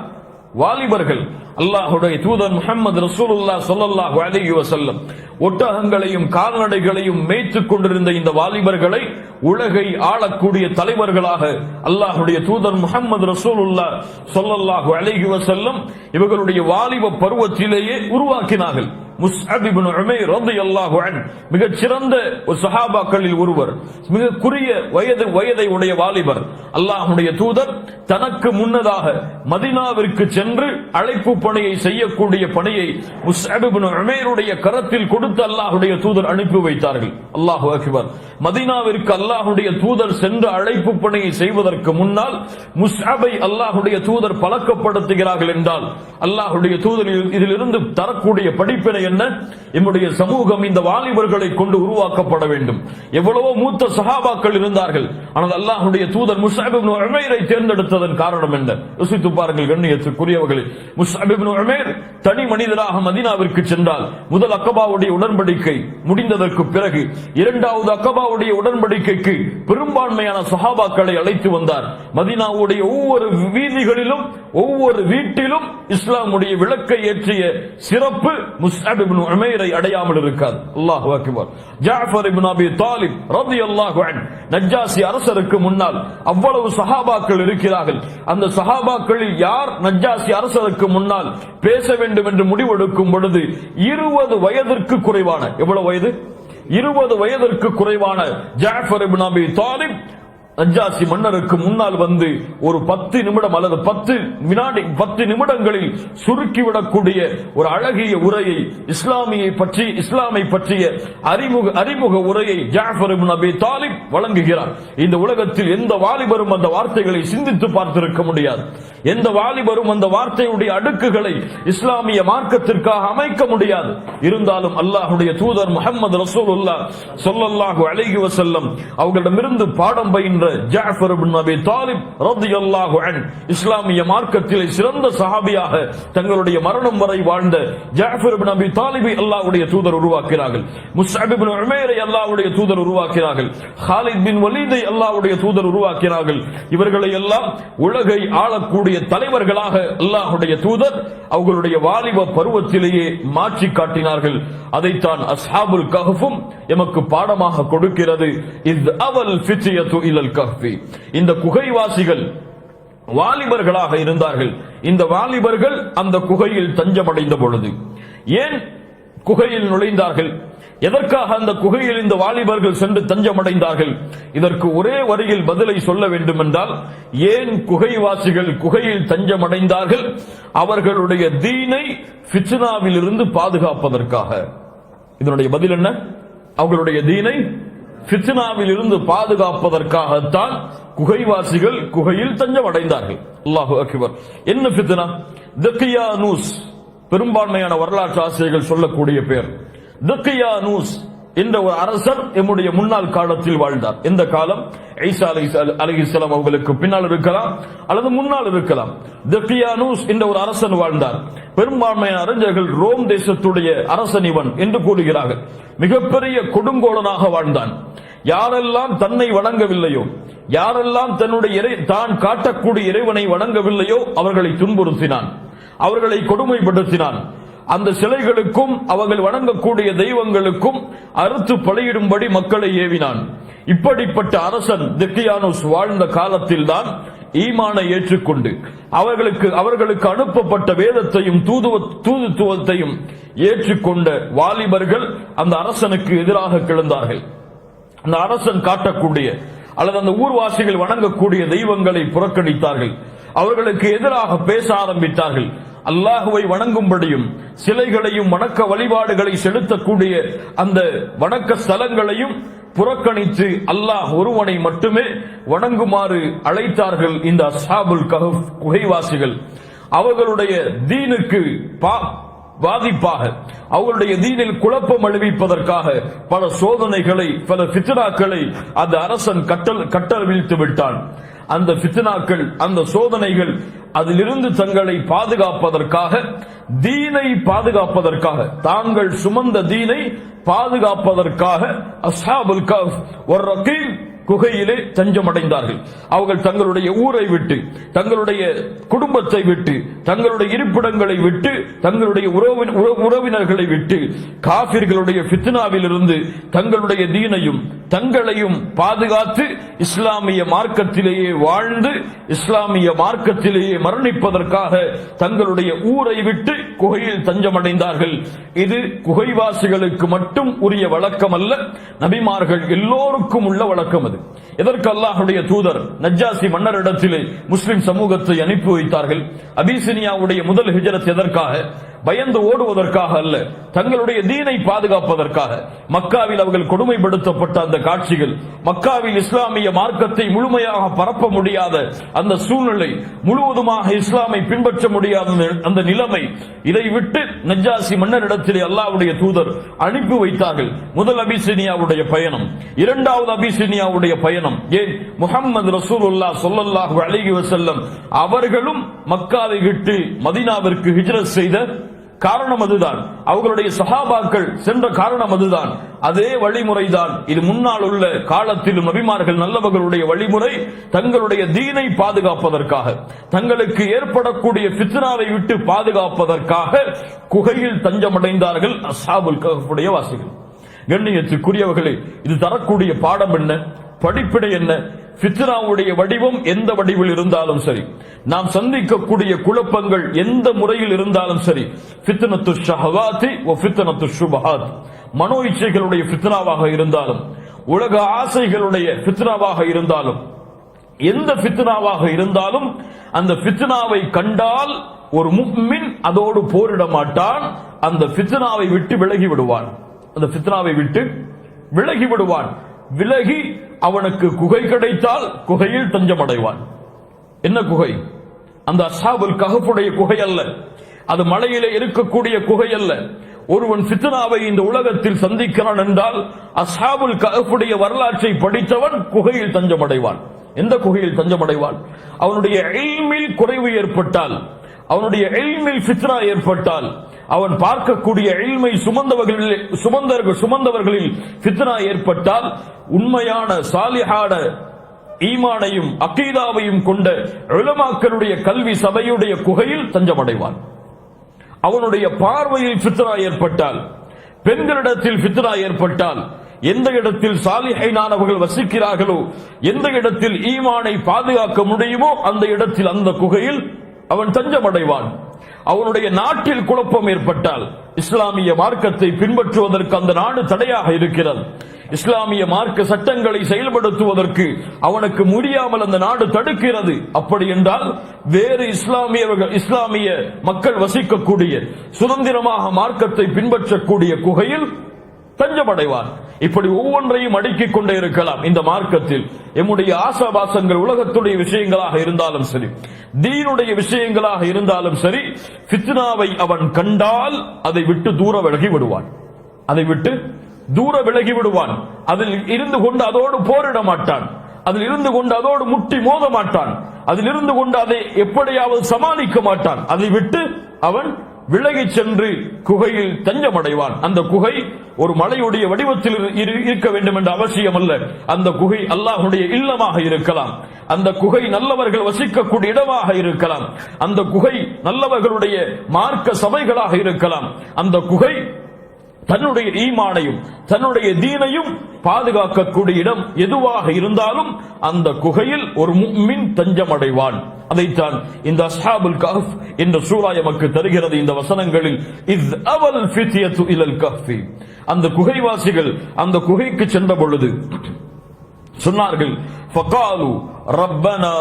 வாலிபர்கள். அல்லாஹுடைய தூதர் முஹம்மது ரசூலுல்லாஹ் ஸல்லல்லாஹு அலைஹி வஸல்லம் ஒட்டகங்களையும் கால்நடைகளையும் மேய்த்துக் கொண்டிருந்த இந்த வாலிபர்களை உலகை ஆளக்கூடிய தலைவர்களாக அல்லாஹுடைய தூதர் முஹம்மது ரசூலுல்லாஹ் ஸல்லல்லாஹு அலைஹி வஸல்லம் இவர்களுடைய வாலிப பருவத்திலேயே உருவாக்கினார்கள். முஸ்அப் இப்னு உமைர் ரலியல்லாஹு அன்ஹு மிகச் சிறந்த ஒரு சஹாபாக்களில் ஒருவர், மிக குறுகிய வயதை உடைய வாலிபர். அல்லாஹ்வுடைய தூதர் தனக்கு முன்னதாக மதீனாவிற்கு சென்று அழைப்பு பணியை செய்யக்கூடிய பணியை முஸ்அப் இப்னு உமைருடைய கரத்தில் கொடுத்து அல்லாஹ்வுடைய தூதர் அனுப்பி வைத்தார்கள். அல்லாஹு அக்பர். மதீனாவிற்கு அல்லாஹ்வுடைய தூதர் சென்று அழைப்பு பணியை செய்வதற்கு முன்னால் முஸ்அபை அல்லாஹ்வுடைய தூதர் பழக்கப்படுத்துகிறார்கள் என்றால் அல்லாஹ்வுடைய தூதர் இதிலிருந்து தரக்கூடிய படிப்பினை என்ன? நம்முடைய சமூகம் இந்த வாலிபர்களை கொண்டு உருவாக்கப்பட வேண்டும். எவ்வளவோ மூத்த சஹாபாக்கள் இருந்தார்கள், ஆனால் அல்லாஹ்வுடைய தூதர் முஸ்அப் இப்னு உமைரை தேர்ந்தெடுத்ததன் காரணம் என்ன? யோசித்து பாருங்கள் கண்ணியத்துக்குரியவர்களே. முஸ்அப் இப்னு உமைர் தனி மனிதராக மதீனாவிற்கு சென்றால் முதல் அக்கபாவுடைய உடன்படிக்கை முடிந்ததற்கு பிறகு இரண்டாவது அக்கபாவுடைய உடன்படிக்கைக்கு பெரும்பான்மையான சஹாபாக்களை அழைத்து வந்தார். மதீனாவுடைய ஒவ்வொரு வீதிகளிலும் ஒவ்வொரு வீட்டிலும் இஸ்லாமுடைய விளக்கை ஏற்றிய சிறப்பு முஸ்அப் இப்னு உமைரை அடையாமல் இருக்காது. அல்லாஹு அக்பர். ஜாஃபர் இப்னு அபி தாலிப் ரலியல்லாஹு அன்ஹு நஜ்ஜாசி அரசருக்கு முன்னால் அவ்வளவு சஹாபாக்கள் இருக்கிறார்கள். அந்த சஹாபாக்களில் யார் நஜ்ஜாசி அரசருக்கு முன்னால் பேச வேண்டும் என்று முடிவெடுக்கும் பொழுது 20 வயதிற்கு குறைவான, எவ்வளவு வயது? 20 வயதிற்கு குறைவான ஜாஃபர் இப்னு அபி தாலிப் நஜ்ஜாசி மன்னருக்கு முன்னால் வந்து ஒரு 10 நிமிடம் அல்லது 10 நிமிடங்களில் சுருக்கிவிடக்கூடிய ஒரு அழகிய உரையை, இஸ்லாமை பற்றிய அறிமுக உரையை ஜாஃபர் இப்னு அபி தாலிப் வழங்குகிறார். இந்த உலகத்தில் எந்த வாலிபரும் அந்த வார்த்தைகளை சிந்தித்து பார்த்திருக்க முடியாது. எந்த வாலிபரும் அந்த வார்த்தையுடைய அடுக்குகளை இஸ்லாமிய மார்க்கத்திற்காக அமைக்க முடியாது. இருந்தாலும் அல்லாஹ்வுடைய தூதர் முஹம்மது ரசூலுல்லாஹ் ஸல்லல்லாஹு அலைஹி வஸல்லம் அவர்களிடமிருந்து பாடம் பயின்ற ஜாஃபர் இப்னு அபி தாலிப் ரலியல்லாஹு அன்ஹு இஸ்லாமிய மார்க்கத்திலே சிறந்த சஹாபியாக தங்களுடைய மரணம் வரை வாழ்ந்த ஜாஃபர் இப்னு அபி தாலிபை அல்லாஹ்வுடைய தூதர் உருவாக்கினார்கள். முஸ்அப் இப்னு உமைரை அல்லாஹ்வுடைய தூதர் உருவாக்கினார்கள். ஹாலித் பின் வலீதை அல்லாஹ்வுடைய தூதர் உருவாக்கினார்கள். இவர்களை எல்லாம் உலகை ஆளக்கூடிய தலைவர்களாக அல்லாஹ்வுடைய தூதர் அவர்களுடைய வாலிப பருவத்திலேயே மாற்றி காட்டினார்கள். அதைத்தான் அஸ்ஹாபுல் கஹ்ஃபும் எமக்கு பாடமாக கொடுக்கிறது. இத் அவல் ஃபித்யது இலல் கஹ்ஃபி. இந்த குகைவாசிகள் வாலிபர்களாக இருந்தார்கள். இந்த வாலிபர்கள் அந்த குகையில் தஞ்சமடைந்த பொழுது ஏன் குகையில் நுழைந்தார்கள்? எதற்காக அந்த குகையில் இந்த வாலிபர்கள் சென்று தஞ்சமடைந்தார்கள்? இதற்கு ஒரே வரியில் பதிலை சொல்ல வேண்டும் என்றால், ஏன் குகைவாசிகள் குகையில் தஞ்சமடைந்தார்கள்? அவர்களுடைய தீனை ஃபித்னாவில் இருந்து பாதுகாப்பதற்காக. இதனுடைய பதில் என்ன? அவர்களுடைய தீனை ஃபித்னாவில் இருந்து பாதுகாப்பதற்காகத்தான் குகைவாசிகள் குகையில் தஞ்சமடைந்தார்கள். அல்லாஹு அக்பர். என்ன ஃபித்னா? தக்கியானூஸ், பெரும்பான்மையான வரலாற்று ஆசிரியர்கள் சொல்லக்கூடிய பெயர். தக்கியானூஸ் என்ற ஒரு அரசர் எம்முடைய முன்னாள் காலத்தில் வாழ்ந்தார். எந்த காலம்? ஈசா அலைஹிஸ்ஸலாம் அவர்களுக்கு பின்னால் இருக்கலாம் அல்லது முன்னால் இருக்கலாம். தக்கியானூஸ் என்ற ஒரு அரசன் வாழ்ந்தார். பெரும்பான்மையான அறிஞர்கள் ரோம் தேசத்துடைய அரசன் இவன் என்று கூறுகிறார்கள். மிகப்பெரிய கொடுங்கோலனாக வாழ்ந்தான். யாரெல்லாம் தன்னை வணங்கவில்லையோ, யாரெல்லாம் தான் காட்டக்கூடிய இறைவனை வணங்கவில்லையோ அவர்களை துன்புறுத்தினான், அவர்களை கொடுமைப்படுத்தினான். அந்த சிலைகளுக்கும் அவர்கள் வணங்கக்கூடிய தெய்வங்களுக்கும் அறுத்து பலியிடும்படி மக்களை ஏவினான். இப்படிப்பட்ட அரசன் தக்கியானூஸ் வாழ்ந்த காலத்தில் தான் ஈமானை ஏற்றுக்கொண்டு அவர்களுக்கு அனுப்பப்பட்ட வேதத்தையும் தூதுத்துவத்தையும் ஏற்றுக்கொண்ட வாலிபர்கள் அந்த அரசனுக்கு எதிராக கிளந்தார்கள். அந்த அரசன் காட்டக்கூடிய அல்லது அந்த ஊர்வாசிகள் வணங்கக்கூடிய தெய்வங்களை புறக்கணித்தார்கள். அவர்களுக்கு எதிராக பேச ஆரம்பித்தார்கள். அல்லாஹுவை வணங்கும்படியும் சிலைகளையும் வணக்க வழிபாடுகளை செலுத்தக்கூடிய அந்த வணக்க ஸ்தலங்களையும் புறக்கணித்து அல்லாஹ் ஒருவனை மட்டுமே வணங்குமாறு அழைத்தார்கள் இந்த அஸ்ஹாபுல் கஹ்ஃப் குகைவாசிகள். அவர்களுடைய தீனுக்கு பாதிப்பாக, அவர்களுடைய தீனில் குழப்பம் அளிப்பதற்காக பல சோதனைகளை, பல ஃபித்னாக்களை அந்த அரசன் கட்டவிழ்த்து விட்டான். அந்த ஃபித்னாக்கள், அந்த சோதனைகள், அதிலிருந்து தங்களை பாதுகாப்பதற்காக, தீனை பாதுகாப்பதற்காக, தாங்கள் சுமந்த தீனை பாதுகாப்பதற்காக அஸ்ஹாபுல் கஹ்ஃப் ஒரு ரகீப் குகையிலே தஞ்சமடைந்தார்கள். அவர்கள் தங்களுடைய ஊரை விட்டு, தங்களுடைய குடும்பத்தை விட்டு, தங்களுடைய இருப்பிடங்களை விட்டு, தங்களுடைய உறவினர்களை விட்டு, காபிர்களுடைய ஃபித்னாவில் இருந்து தங்களுடைய தீனையும் தங்களையும் பாதுகாத்து இஸ்லாமிய மார்க்கத்திலேயே வாழ்ந்து இஸ்லாமிய மார்க்கத்திலேயே மரணிப்பதற்காக தங்களுடைய ஊரை விட்டு குகையில் தஞ்சமடைந்தார்கள். இது குகைவாசிகளுக்கு மட்டும் உரிய வழக்கம் அல்ல, நபிமார்கள் எல்லோருக்கும் உள்ள வழக்கம். அது எதற்கு அல்லாஹ்வுடைய தூதர் நஜ்ஜாசி மன்னரிடத்திலே முஸ்லிம் சமூகத்தை அனுப்பி வைத்தார்கள்? அபிசினியாவுடைய முதல் ஹிஜ்ரத் எதற்காக? பயந்து ஓடுவதற்காக அல்ல, தங்களுடைய தீனை பாதுகாப்பதற்காக. மக்காவில் அவர்கள் கொடுமைப்படுத்தப்பட்ட அந்த காட்சிகள், மக்காவில் இஸ்லாமிய மார்க்கத்தை முழுமையாக பரப்ப முடியாத அந்த சூழ்நிலை, முழுவதுமாக இஸ்லாமை பின்பற்ற முடியாத அந்த நிலைமை, இதை விட்டு நஜ்ஜாசி மன்னரிடத்திலே அல்லாஹ்வுடைய தூதர் அனுப்பி வைத்தார்கள். முதல் அபிசினியாவுடைய பயணம், இரண்டாவது அபிசினியாவுடைய பயணம். ஏன்? முஹம்மது ரசூலுல்லாஹ் ஸல்லல்லாஹு அலைஹி வஸல்லம் அவர்களும் மக்காவை விட்டு மதீனாவிற்கு ஹிஜ்ரத் செய்த காரணம் அதுதான். அவர்களுடைய சஹாபாக்கள் சென்ற காரணம் அதுதான். அதே வழிமுறைதான் இது முன்னால் உள்ள காலத்திலும் நபிமார்கள் நல்லவர்களுடைய வழிமுறை. தங்களுடைய தீனை பாதுகாப்பதற்காக, தங்களுக்கு ஏற்படக்கூடிய ஃபித்னாவை விட்டு பாதுகாப்பதற்காக குகையில் தஞ்சமடைந்தார்கள் அஸ்ஹாபுல் கஹ்ஃபுடைய வாசிகள். கண்ணியத்துக்குரியவர்களே, இது தரக்கூடிய பாடம் என்ன, படிப்பினை என்ன? ஃபித்னாவுடைய வடிவம் எந்த வடிவில் இருந்தாலும் சரி, நாம் சந்திக்கக்கூடிய குழப்பங்கள் எந்த முறையில் இருந்தாலும் சரி, ஃபித்னத்து ஷஹவாத்தி வ ஃபித்னத்து ஷுபஹாத், மனோ இச்சைகளுடைய ஃபித்னாவாக இருந்தாலும், உலக ஆசைகளுடைய ஃபித்னாவாக இருந்தாலும், எந்த ஃபித்னாவாக இருந்தாலும் அந்த ஃபித்னாவை கண்டால் ஒரு முஃமின் அதோடு போரிட மாட்டான், அந்த ஃபித்னாவை விட்டு விலகி விடுவான். அந்த ஃபித்னாவை விட்டு விலகி விடுவான். விலகி அவனுக்கு குகை கிடைத்தால் குகையில் தஞ்சமடைவான். என்ன குகை? அந்த அஸ்ஹாபுல் கஹ்ஃபுடைய குகை அல்ல, அது மலையிலே இருக்கக்கூடிய குகை அல்ல. ஒருவன் ஃபித்னாவை இந்த உலகத்தில் சந்திக்கிறான் என்றால் அஸ்ஹாபுல் கஹ்ஃபுடைய வரலாற்றை படித்தவன் குகையில் தஞ்சமடைவான். எந்த குகையில் தஞ்சமடைவான்? அவனுடைய இல்மில் குறைவு ஏற்பட்டால், அவனுடைய இல்மில் ஃபித்னா ஏற்பட்டால், அவன் பார்க்கக்கூடிய இல்மை சுமந்தவர்களில் ஃபித்னா ஏற்பட்டால், உண்மையான சாலிஹான ஈமானையும் அகீதாவையும் கொண்ட உலமாக்களுடைய கல்வி சபையுடைய குகையில் தஞ்சமடைவான். அவனுடைய பார்வையில் ஃபித்னா ஏற்பட்டால், பெண்களிடத்தில் ஃபித்னா ஏற்பட்டால், எந்த இடத்தில் சாலிஹைனானவர்கள் வசிக்கிறார்களோ, எந்த இடத்தில் ஈமானை பாதுகாக்க முடியுமோ அந்த இடத்தில், அந்த குகையில் அவன் தஞ்சமடைவான். அவனுடைய நாட்டில் குழப்பம் ஏற்பட்டால், இஸ்லாமிய மார்க்கத்தை பின்பற்றுவதற்கு அந்த நாடு தடையாக இருக்கிறது, இஸ்லாமிய மார்க்க சட்டங்களை செயல்படுத்துவதற்கு அவனுக்கு முடியாமல் அந்த நாடு தடுக்கிறது. அப்படி என்றால் வேறு இஸ்லாமிய மக்கள் வசிக்கக்கூடிய, சுதந்திரமாக மார்க்கத்தை பின்பற்றக்கூடிய குகையில் தஞ்சமடைவான். இப்படி ஒவ்வொன்றையும் அடுக்கிக் கொண்டே இருக்கலாம். இந்த மார்க்கத்தில் எம்முடைய ஆசாபாசங்கள் உலகத்துடைய விஷயங்களாக இருந்தாலும் சரி, தீனுடைய விஷயங்களாக இருந்தாலும் சரி, ஃபித்னாவை அவன் கண்டால் அதை விட்டு தூர விலகி விடுவான். அதை விட்டு தூர விலகி விடுவான். அதில் இருந்து கொண்டு அதோடு போரிட மாட்டான், அதில் இருந்து கொண்டு அதோடு முட்டி மோத மாட்டான், அதில் இருந்து கொண்டு அதை எப்படியாவது சமாளிக்க மாட்டான். அதை விட்டு அவன் விலகி சென்று குகையில் தஞ்சமடைவான். அந்த குகை ஒரு மலையுடைய வடிவத்தில் இருக்க வேண்டும் என்ற அவசியம் அல்ல. அந்த குகை அல்லாஹ்வுடைய இல்லமாக இருக்கலாம், அந்த குகை நல்லவர்கள் வசிக்கக்கூடிய இடமாக இருக்கலாம், அந்த குகை நல்லவர்களுடைய மார்க்க சபைகளாக இருக்கலாம். அந்த குகை தன்னுடைய ஈமானையும் தன்னுடைய தீனையும் பாதுகாக்கக்கூடிய இடம் எதுவாக இருந்தாலும் அந்த குகையில் ஒரு முஃமின் தஞ்சமடைவான். அதைத்தான் இந்த அஸ்ஹாபுல் கஹ்ஃப் என்ற சூரா நமக்கு தருகிறது. இந்த வசனங்களில் இஸ் அவல் ஃபித்யத்து இலல் கஹ்ஃபி, அந்த குகைவாசிகள் அந்த குகைக்கு சென்ற பொழுது சொன்னார்கள், ஃபகாலு ரப்பனா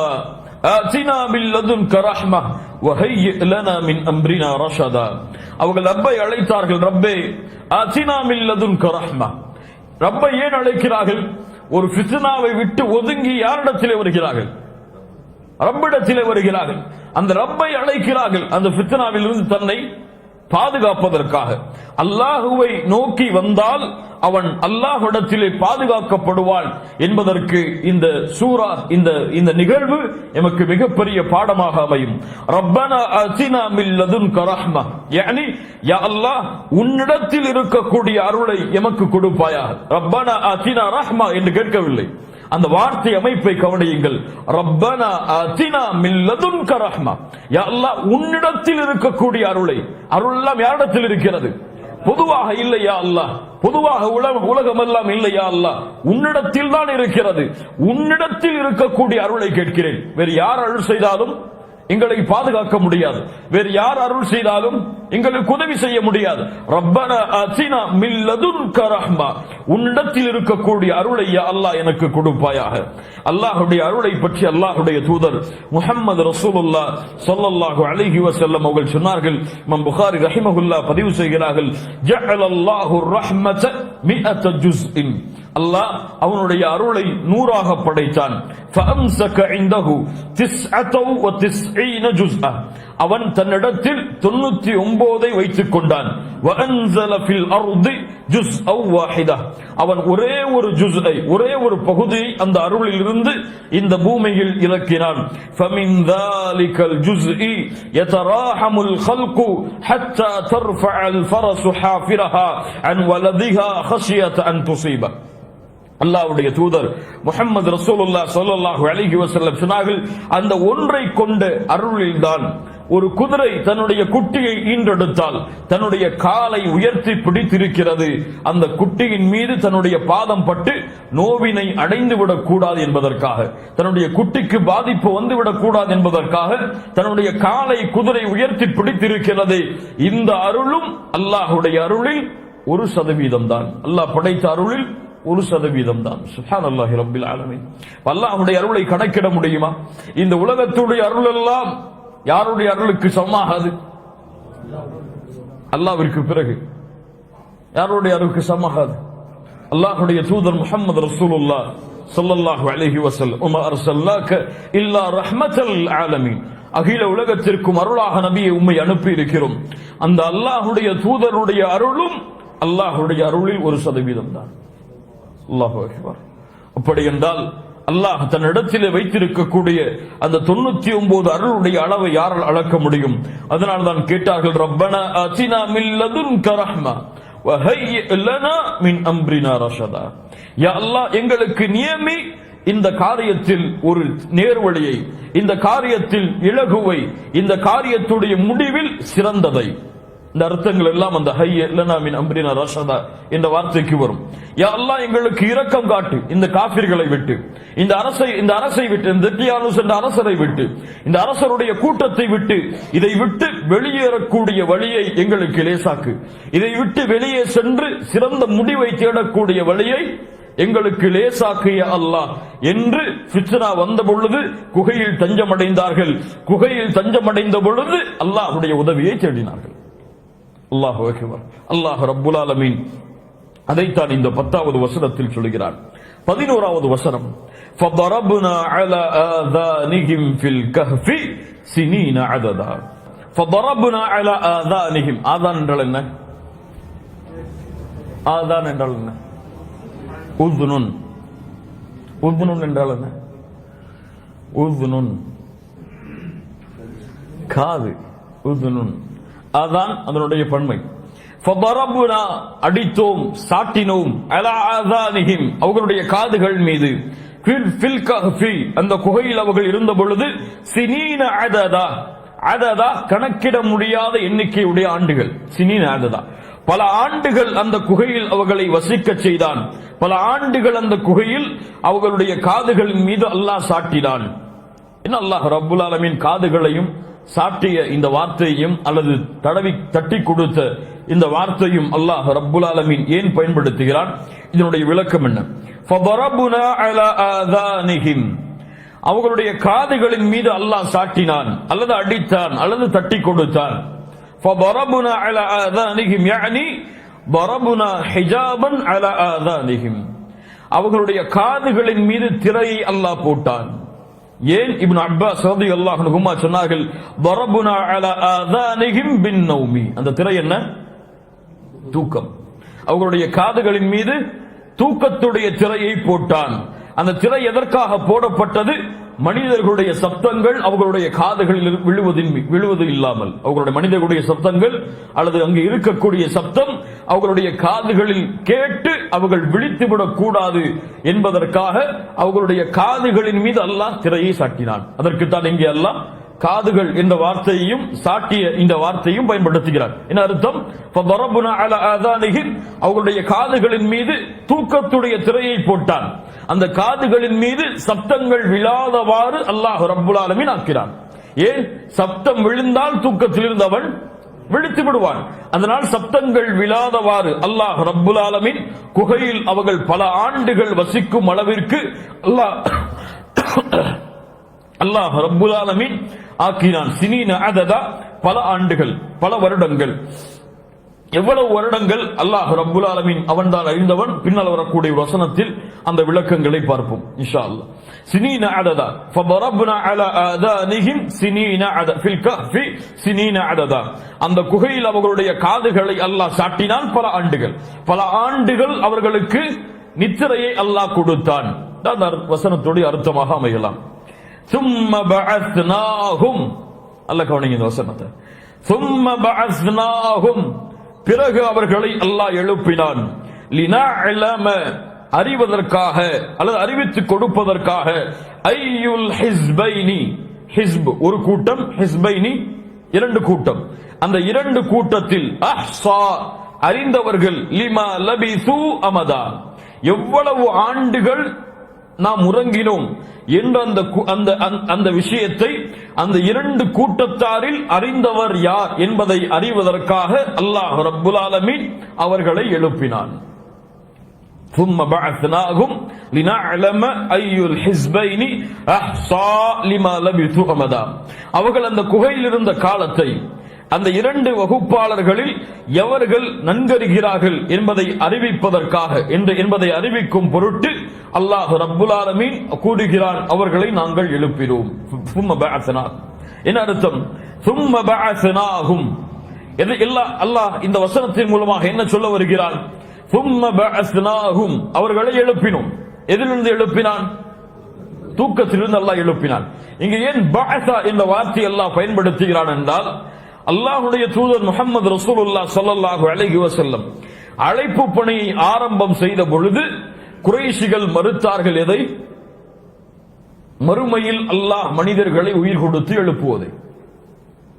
ஆதினா மின் லதுன்க ரஹ்மஹ வஹய்யி லனா மின் அம்ரினா ரஷதா. அவர்கள் ரப்பை அழைத்தார்கள், ரப்பே ஆதினா மின் லதுன்க ரஹ்மஹ. ரப்பை ஏன் அழைக்கிறார்கள்? ஒரு ஃபித்னாவை விட்டு ஒதுங்கி யாரிடத்திலே வருகிறார்கள்? ரப்பிடத்திலே வருகிறார்கள். அந்த ரப்பை அழைக்கிறார்கள் அந்த ஃபித்னாவில் இருந்து தன்னை பாதுகாப்பதற்காக. அல்லாஹுவை நோக்கி வந்தால் அவன் அல்லாஹ்விடத்திலே பாதுகாக்கப்படுவான் என்பதற்கு இந்த சூரா, இந்த நிகழ்வு எமக்கு மிகப்பெரிய பாடமாக அமையும். ரப்பனா ஆதினா மின் லதுன்க ரஹ்மஹ, யானி யா அல்லாஹ் உன்னிடத்தில் இருக்கக்கூடிய அருளை எமக்கு கொடுப்பாயாக. ரப்பனா ஆதினா ரஹ்மா என்று கேட்கவில்லை, அந்த வார்த்தை அமைப்பை கவனியுங்கள். ரப்பனா ஆதினா மின் லதுன்க ரஹ்மா. யா அல்லாஹ், உன்னிடத்தில் இருக்கக்கூடிய அருள் எல்லாம் யாரிடத்தில் இருக்கிறது? பொதுவாக இல்லையா அல்லாஹ், பொதுவாக உலகம் எல்லாம் இல்லையா அல்லாஹ், உன்னிடத்தில் தான் இருக்கிறது. உன்னிடத்தில் இருக்கக்கூடிய அருளை கேட்கிறேன். வேறு யார் அருள் செய்தாலும் எங்களை பாதுகாக்க முடியாது. வேறு யார் அருள் செய்தாலும் எங்களுக்கு உதவி செய்ய முடியாது. ரப்பனா ஆதினா மின் லதுன்க ரஹ்மா. உன்னிடத்தில் இருக்கக்கூடிய அருளை யா அல்லாஹ் எனக்கு கொடுப்பாயாக. அல்லாஹ்வுடைய அருளை பற்றி அல்லாஹ்வுடைய தூதர் முஹம்மது ரசூலுல்லாஹ் ஸல்லல்லாஹு அலைஹி வஸல்லம் அவர்கள் சொன்னார்கள். இமாம் புகாரி ரஹிமஹுல்லாஹ் பதிவு செய்கிறார்கள், ஜஅலல்லாஹு ரஹ்மத மிஅத ஜுஸ்இன். அல்லாஹ் அவனுடைய அருளை 100ஆக படைத்தான். ஃபஅம்ஸக இன்தஹு 99 ஜுஸ்அ. அவன் தன்னிடத்தில் 99 வைத்துக் கொண்டான். வஅன்ஸல ஃபில் அர்தி ஜுஸ்அ வாஹிதா. அவன் ஒரே ஒரு ஜுஸ்ஐ, ஒரே ஒரு பகுதியை அந்த அருளில் இருந்து இந்த பூமியில் இறக்கினான். ஃபமின் ذلكல் ஜுஸ்இ யதராஹமுல் خلق حتى ترفع الفرس حافرها عن ولدها خشية أن تصيبه. அல்லாஹ்வுடைய தூதர் முஹம்மது ரசூலுல்லாஹ் ஸல்லல்லாஹு அலைஹி வஸல்லம் சொன்னார்கள், அந்த ஒன்றை கொண்ட அருளில்தான் ஒரு குதிரை தன்னுடைய குட்டியை ஈன்றெடுத்தால் தன்னுடைய காலை உயர்த்தி பிடித்திருக்கிறது. அந்த குட்டியின் மீது தன்னுடைய பாதம் பட்டு நோவினை அடைந்து விடக்கூடாது என்பதற்காக, தன்னுடைய குட்டிக்கு பாதிப்பு வந்துவிடக் கூடாது என்பதற்காக தன்னுடைய காலை குதிரை உயர்த்தி பிடித்திருக்கிறது. இந்த அருளும் அல்லாஹ்வுடைய அருளில் 1% தான். அல்லாஹ் படைத்த அருளில் 1% தான். சுப்ஹானல்லாஹி ரப்பில் ஆலமீன். அல்லாஹ்வுடைய அருளை கணக்கிட முடியுமா? இந்த உலகத்துடைய அருள் எல்லாம் யாருடைய அருளுக்கு சமமாகாது? அல்லாஹ்விற்கு பிறகு யாருடைய அருளுக்கு சமமாகாது? அல்லாஹ்வுடைய தூதர் முஹம்மது ரசூலுல்லாஹ் ஸல்லல்லாஹு அலைஹி வஸல்லம், வமா அர்ஸல்னாக இல்லா ரஹ்மத்தல் ஆலமீன். அகில உலகத்திற்கும் அருளாக நபியை உம்மை அனுப்பி இருக்கிறோம். அந்த அல்லாஹ்வுடைய தூதருடைய அருளும் அல்லாஹ்வுடைய அருளில் 1% தான். அல்லாஹு அக்பர். அப்படி என்றால் அல்லாஹ் தன்னிடத்திலே வைத்திருக்கக்கூடிய அந்த 99 அருளுடைய அளவை யாரால் அளக்க முடியும்? அதனால் தான் கேட்டார்கள், ரப்பனா ஆதினா மின் லதுன்க ரஹ்மா வஹய்யி லனா மின் அம்ரினா ரஷதா. யா அல்லாஹ், எங்களுக்கு நியமி இந்த காரியத்தில் ஒரு நேர்வழியை, இந்த காரியத்தில் இலகுவை, இந்த காரியத்துடைய முடிவில் சிறந்ததை. இந்த அர்த்தங்கள் எல்லாம் அந்த ஹய்ய லனா மின் அம்ரினா ரஷதா என்ற வார்த்தைக்கு வரும். யா அல்லாஹ், எங்களுக்கு இரக்கம் காட்டு இந்த காஃபிர்களை விட்டு, இந்த அரசை விட்டு, இந்த தியானுஸ் என்ற அரசரை விட்டு, இந்த அரசருடைய கூட்டத்தை விட்டு, இதை விட்டு வெளியேறக்கூடிய வழியை எங்களுக்கு லேசாக்கு. இதை விட்டு வெளியே சென்று சிறந்த முடிவை தேடக்கூடிய வழியை எங்களுக்கு லேசாக்கிய அல்லாஹ் என்று ஃபித்னா வந்த பொழுது குகையில் தஞ்சமடைந்தார்கள். குகையில் தஞ்சமடைந்த பொழுது அல்லாஹ்வுடைய உதவியை தேடினார்கள். அல்லாஹு அக்பர். அல்லாஹ் ரப்புல் ஆலமீன் அதைத்தான் இந்த 10வது வசனத்தில் சொல்கிறார். 11வது வசனம், فضربنا على آذانهم في الكهف سنين عددا. فضربنا على آذانهم. ஆதான் என்றால் என்ன? ஆதான் என்றால் என்ன? உذுனுன். உذுனுன் என்றால் என்ன? உذுனுன் காது. உذுனுன் அதான் அதனுடைய பன்மை. ஃபதரபுனா அடித்தோம், சாட்டினோம், அலா ஆஸானிஹிம் அவர்களுடைய காதுகள் மீது, ஃபில் கஹ்ஃபி அந்த குகையில் அவர்கள் இருந்த பொழுது, சினீன அததா. அததா கணக்கிட முடியாத எண்ணிக்கையுடைய ஆண்டுகள். சினீன அததா பல ஆண்டுகள் அந்த குகையில் அவர்களை வசிக்க செய்தான். பல ஆண்டுகள் அந்த குகையில் அவர்களுடைய காதுகளின் மீது அல்லாஹ் சாட்டினான். என்ன அல்லாஹ் ரப்புல் ஆலமீன் காதுகளையும் சாட்டிய இந்த வார்த்தையும் அல்லது தட்டி கொடுத்த இந்த வார்த்தையும் அல்லாஹ் ரப்புல் ஆலமீன் ஏன் பயன்படுத்துகிறான்? இதனுடைய விளக்கம் என்ன? ஃபதரபுனா அலா ஆஸானிஹிம் அவர்களுடைய காதுகளின் மீது அல்லாஹ் சாட்டினான் அல்லது அடித்தான் அல்லது தட்டி கொடுத்தான். ஃபதரபுனா அலா ஆஸானிஹிம் யானி ضربنا حجابا على آذانهم அவர்களுடைய காதுகளின் மீது திரையை அல்லாஹ் போட்டான். ஏன்? இப்னு அப்பாஸ் ரலியல்லாஹு அன்ஹுமா சொன்னார்கள், ضربنا على آذانهم بالنوم. அந்த திரை என்ன? தூக்கம். அவர்களுடைய காதுகளின் மீது தூக்கத்துடைய திரையை போட்டான். அந்த திரை எதற்காக போடப்பட்டது? மனிதர்களுடைய சப்தங்கள் அவர்களுடைய காதுகளில் விழுவது இல்லாமல், அவர்களுடைய மனிதர்களுடைய சப்தங்கள் அல்லது அங்கு இருக்கக்கூடிய சப்தம் அவர்களுடைய காதுகளில் கேட்டு அவர்கள் விழித்துவிடக் கூடாது என்பதற்காக அவர்களுடைய காதுகளின் மீது அல்லாஹ் திரையை சாட்டினான். அதற்குத்தான் இங்கே அல்லாஹ் காதுகள் என்ற வார்த்தையையும் சாட்டிய இந்த வார்த்தையும் பயன்படுத்துகிறார். என்ன அர்த்தம்? அவர்களுடைய காதுகளின் மீது தூக்கத்துடைய திரையை போட்டான். அந்த காதுகளின் மீது சப்தங்கள் விழாதவாறு அல்லாஹ் ரப்புல் ஆலமீன் ஆக்கிறான். ஏன்? சப்தம் விழுந்தால் தூக்கத்தில் இருந்தவன் விழித்து விடுவான். அதனால் சப்தங்கள் விழாதவாறு அல்லாஹ் ரப்புல் ஆலமீன் குகையில் அவர்கள் பல ஆண்டுகள் வசிக்கும் அளவிற்கு அல்லாஹ் ரப்புல் ஆலமீன் ஆக்கினான். சினீன அததா, பல ஆண்டுகள், பல வருடங்கள். எவ்வளவு வருடங்கள் அல்லாஹ் ரப்புல் ஆலமீன் அவன் தான் அறிந்தவன். பின்னால் வரக்கூடிய வசனத்தில் அந்த விளக்கங்களை பார்ப்போம் இன்ஷா அல்லாஹ். சினீன அததா ஃபதரப்னா அலா ஆதானிஹிம் சினீன அத ஃபில் கஹ்ஃபி சினீன அததா. அந்த குகையில் அவர்களுடைய காதுகளை அல்லாஹ் சாட்டினான். பல ஆண்டுகள், பல ஆண்டுகள் அவர்களுக்கு நித்திரையை அல்லாஹ் கொடுத்தான். அந்த வசனத்துடைய அர்த்தமாக அமையலாம். ثم بعثناهم, அல்லாஹ் கவனிங்க இந்த வசனத்தை. ثم بعثناهم, பிறகு அவர்களை அல்லாஹ் எழுப்பினான். லினஅலம, அறிவதற்காக அல்லது அறிவித்துக் கொடுப்பதற்காக. ஐயுல் ஹிஸ்பைனி, ஹிஸ்ப் ஒரு கூட்டம், ஹிஸ்பைனி இரண்டு கூட்டம். அந்த இரண்டு கூட்டத்தில் அஹ்ஸா, அறிந்தவர்கள், லிமா லபிசு அமதா, எவ்வளவு ஆண்டுகள் நாம் உறங்கினோம் என்ற அந்த விஷயத்தை அந்த இரண்டு கூட்டத்தாரில் அறிந்தவர் யார் என்பதை அறிவதற்காக அல்லாஹ் ரப்புல் ஆலமீன் அவர்களை எழுப்பினான். ثم بعثناهم لنعلم أي الحزبين أحصى لما لبثوا أمدا. அவர்கள் அந்த குகையில் இருந்த காலத்தை அந்த இரண்டு வகுப்பாளர்களில் எவர்கள் நன்கறிகிறார்கள் என்பதை அறிவிப்பதற்காக என்பதை அறிவிக்கும் பொருட்டு அல்லாஹ் ரப்புல் ஆலமீன் கூறுகிறான், அவர்களை நாங்கள் எழுப்பினோம். என்ன அர்த்தம்? ثم بعثناهم, அல்லாஹ் இந்த வசனத்தின் மூலமாக என்ன சொல்ல வருகிறான்? ثم بعثناهم, அவர்களை எழுப்பினோம். எதிலிருந்து எழுப்பினான்? தூக்கத்திலிருந்து அல்லாஹ் எழுப்பினான். இங்கு ஏன் பஅஸா என்ற வார்த்தை அல்லாஹ் பயன்படுத்துகிறான் என்றால், அல்லாஹ்வுடைய தூதர் முஹம்மது ரசூலுல்லாஹ் ஸல்லல்லாஹு அலைஹி வஸல்லம் அழைப்பு பணியை ஆரம்பம் செய்த பொழுது குறைஷிகள் மறுத்தார்கள். எதை? மறுமையில் அல்லாஹ் மனிதர்களை உயிர் கொடுத்து எழுப்புவது.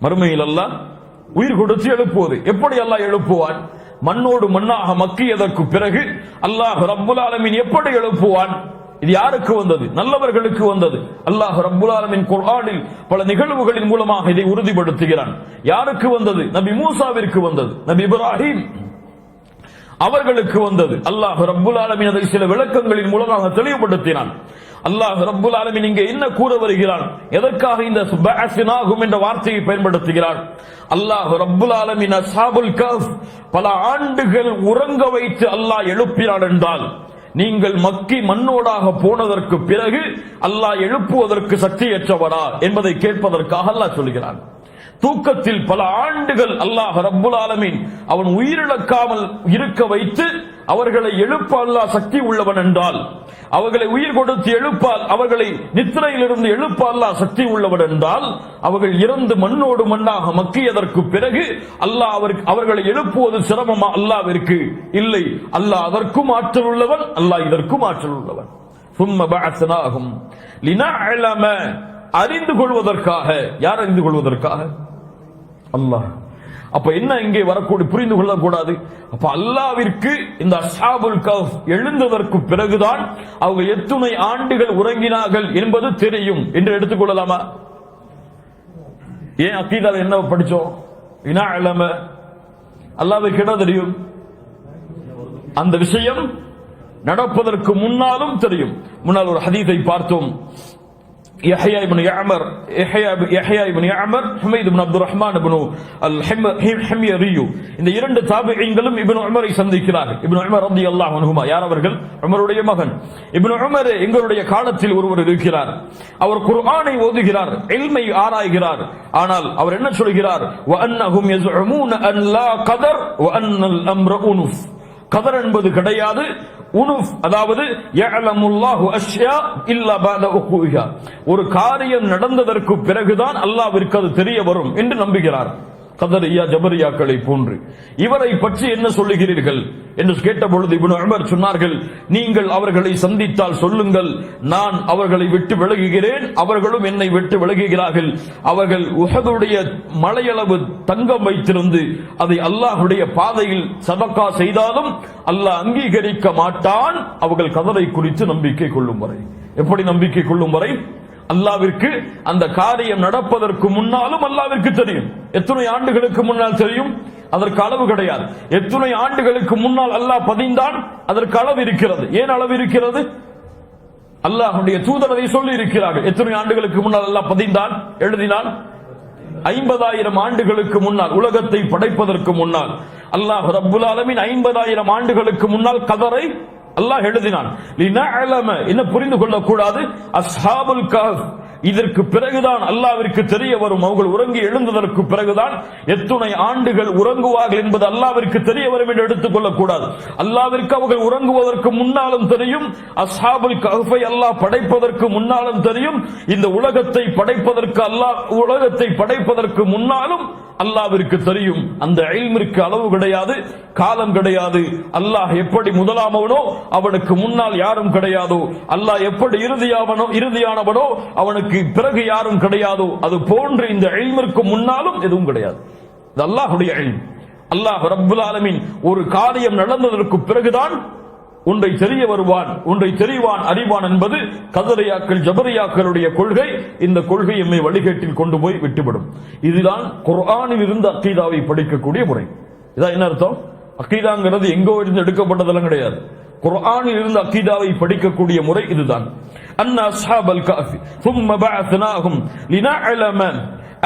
மறுமையில் அல்லாஹ் உயிர் கொடுத்து எழுப்புவது. எப்படி அல்லாஹ் எழுப்புவான்? மண்ணோடு மண்ணாக மக்கியதற்கு பிறகு அல்லாஹ் ரப்புல் ஆலமீன் எப்படி எழுப்புவான்? இது யாருக்கு வந்தது? நல்லவர்களுக்கு வந்தது. அல்லாஹ் ரப்புல் ஆலமீன் குர்ஆனில் பல நிகழ்வுகளின் மூலமாக இதை உறுதிப்படுத்துகிறான். யாருக்கு வந்தது? நபி மூசாவிற்கு வந்தது, நபி இப்ராஹிம் அவர்களுக்கு வந்தது. அல்லாஹ் ரப்புல் ஆலமீன் அதை சில விளக்கங்களின் மூலமாக தெளிவுபடுத்தினான். அல்லாஹ் ரப்புல் ஆலமீன் இங்கே என்ன கூற வருகிறான்? எதற்காக இந்த பஅஸ்னாஹும் என்ற வார்த்தையை பயன்படுத்துகிறான்? அல்லாஹ் ரப்புல் ஆலமீன் அஸ்ஹாபுல் கஹ்ஃப் பல ஆண்டுகள் உறங்க வைத்து அல்லாஹ் எழுப்பினான் என்றால், நீங்கள் மக்கி மண்ணோடாக போனதற்கு பிறகு அல்லாஹ் எழுப்புவதற்கு சக்தியற்றவரா என்பதை கேட்பதற்காக அல்லாஹ் சொல்கிறான். தூக்கத்தில் பல ஆண்டுகள் அல்லாஹ் ரப்புல் ஆலமீன் அவன் உயிரிழக்காமல் இருக்க வைத்து அவர்களை எழுப்ப அல்லாஹ் சக்தி உள்ளவன் என்றால், அவர்களை உயிர் கொடுத்து எழுப்பால், அவர்களை நித்திரையிலிருந்து எழுப்ப அல்லாஹ் சக்தி உள்ளவன் என்றால், அவர்கள் இறந்து மண்ணோடு மண்ணாக மக்கியதற்கு பிறகு அல்லாஹ் அவர்களை எழுப்புவது சிரமமா அல்லாஹ்விற்கு? இல்லை, அல்லாஹ் அதற்கும் ஆற்றல் உள்ளவன், அல்லாஹ் இதற்கும் ஆற்றல் உள்ளவன். ثم بعثناهم لنعلم, அறிந்து கொள்வதற்காக. யார் அறிந்து கொள்வதற்காக? அல்லாஹ். அப்ப என்ன இங்கே வரக்கூடிய புரிந்து கொள்ளக்கூடாது? அப்ப அல்லாஹ்விற்கு இந்த அஸ்ஹாபுல் கஹ்ஃப் எழுந்ததற்கு பிறகுதான் அவங்க எத்தனை ஆண்டுகள் உறங்கினார்கள் என்பது தெரியும் என்று எடுத்துக்கொள்ளலாமா? ஏன் அக்கீதால என்ன படிச்சோம்? இனா அலம, அல்லாஹ்வுக்கு என்ன தெரியும்? அந்த விஷயம் நடப்பதற்கு முன்னாலும் தெரியும். முன்னால் ஒரு ஹதீஸை பார்த்தோம். يحيى بن يعمر حميد بن عبد الرحمن بن الحميري, இந்த இரண்டு தாபிஈன்களும் இப்னு உமரை சந்திக்கிறார்கள். இப்னு உமர் ரலியல்லாஹு அன்ஹுமா யார் அவர்கள்? உமருடைய மகன். இப்னு உமர் எங்களுடைய காலத்தில் ஒருவர் இருக்கிறார். அவர் குர்ஆனை ஓதுகிறார், இல்மை ஆராய்கிறார். ஆனால் அவர் என்ன சொல்கிறார்? وَأَنَّهُمْ يَزْعُمُونَ أَنْ لَا قَدَرَ وَأَنَّ الْأَمْرَ أُنُفٌ, கதர் என்பது கிடையாது, உனுஃப், அதாவது யஅலமுல்லாஹு அஷ்யா இல்லா பஅத உகூஹா, ஒரு காரியம் நடந்ததற்கு பிறகுதான் அல்லாஹ்விற்கு அது தெரிய வரும் என்று நம்புகிறார். கதரியா ஜபரியாக்களை போன்று. இவரை பற்றி என்ன சொல்லுகிறீர்கள் என்று கேட்டபொழுது இப்னு உமர் சொன்னார்கள், நீங்கள் அவர்களை சந்தித்தால் சொல்லுங்கள், நான் அவர்களை விட்டு விலகுகிறேன், அவர்களும் என்னை விட்டு விலகுகிறார்கள். அவர்கள் உஹதுடைய மலையளவு தங்கம் வைத்திருந்து அதை அல்லாஹ்வுடைய பாதையில் சதகா செய்தாலும் அல்லாஹ் அங்கீகரிக்க மாட்டான். அவர்கள் கதரை குறித்து நம்பிக்கை கொள்ளும் வரை. எப்படி நம்பிக்கை கொள்ளும் வரை? அல்லாவிற்கு அந்த காரியம் நடப்பதற்கு முன்னாலும் அல்லாவிற்கு தெரியும். எத்தனை ஆண்டுகளுக்கு முன்னால் தெரியும்? அதற்கு அளவு கிடையாது. எத்தனை ஆண்டுகளுக்கு முன்னால் அல்லாஹ் பதிந்தான், அதற்கு அளவு இருக்கிறது. ஏன் அளவு இருக்கிறது? அல்லாஹ்வுடைய தூதர் அதை சொல்லி இருக்கிறார்கள். எத்தனை ஆண்டுகளுக்கு முன்னால் அல்லாஹ் பதிந்தான், எழுதினான்? 50,000 ஆண்டுகளுக்கு முன்னால், உலகத்தை படைப்பதற்கு முன்னால் அல்லாஹ் ரப்புல் ஆலமீன் 50,000 ஆண்டுகளுக்கு முன்னால் கதரை அல்லாஹ் எழுதினான். என்ன புரிந்து கொள்ளக்கூடாது? அஸ்ஹாபுல் கஹஃப் இதற்கு பிறகுதான் அல்லாஹ்விற்கு தெரிய வரும். அவர்கள் உறங்கி எழுந்ததற்கு பிறகுதான் எத்தனை ஆண்டுகள் உறங்குவார்கள் என்பது அல்லாஹ்விற்கு தெரிய வரும் என்று எடுத்துக் கொள்ளக்கூடாது. அல்லாஹ்விற்கு அவர்கள் உறங்குவதற்கு முன்னாலும் தெரியும், அஸ்ஹாபுல் கஹஃபை அல்லாஹ் படைப்பதற்கு முன்னாலும் தெரியும், இந்த உலகத்தை படைப்பதற்கு உலகத்தை படைப்பதற்கு முன்னாலும் அல்லாஹ்விற்கு தெரியும். அந்த இல்மிற்கு அளவு கிடையாது, காலம் கிடையாது. அல்லாஹ் எப்படி முதலாமவனோ அவனுக்கு முன்னால் யாரும் கிடையாதோ, அல்லாஹ் எப்படி இறுதியானவனோ அவனுக்கு பிறகு யாரும் கிடையாதோ, அது போன்று இந்த இல்மிற்கு முன்னாலும் எதுவும் கிடையாது. இது அல்லாஹ்வுடைய இல்ம். அல்லாஹ் ரப்புல் ஆலமீன் ஒரு காரியம் நடந்ததற்கு பிறகுதான் ஒன்றை தெரிய வருவான், ஒன்றை தெரிவான், அறிவான் என்பது கதரியாக்கள் ஜபரியாக்களுடைய கொள்கை. இந்த கொள்கை எம்மை வழிகேட்டில் கொண்டு போய் விட்டுவிடும். இதுதான் குர்ஆனில் இருந்து அக்கீதாவை படிக்கக்கூடிய முறை. இதான் என்ன அர்த்தம்? அக்கீதாங்கிறது எங்கோ இருந்து எடுக்கப்பட்டதெல்லாம் கிடையாது. குர்ஆனில் இருந்து அக்கீதாவை படிக்கக்கூடிய முறை இதுதான். அன்ன அஸ்ஹாபல் கஹஃப் ثم بعثناهم لنعلم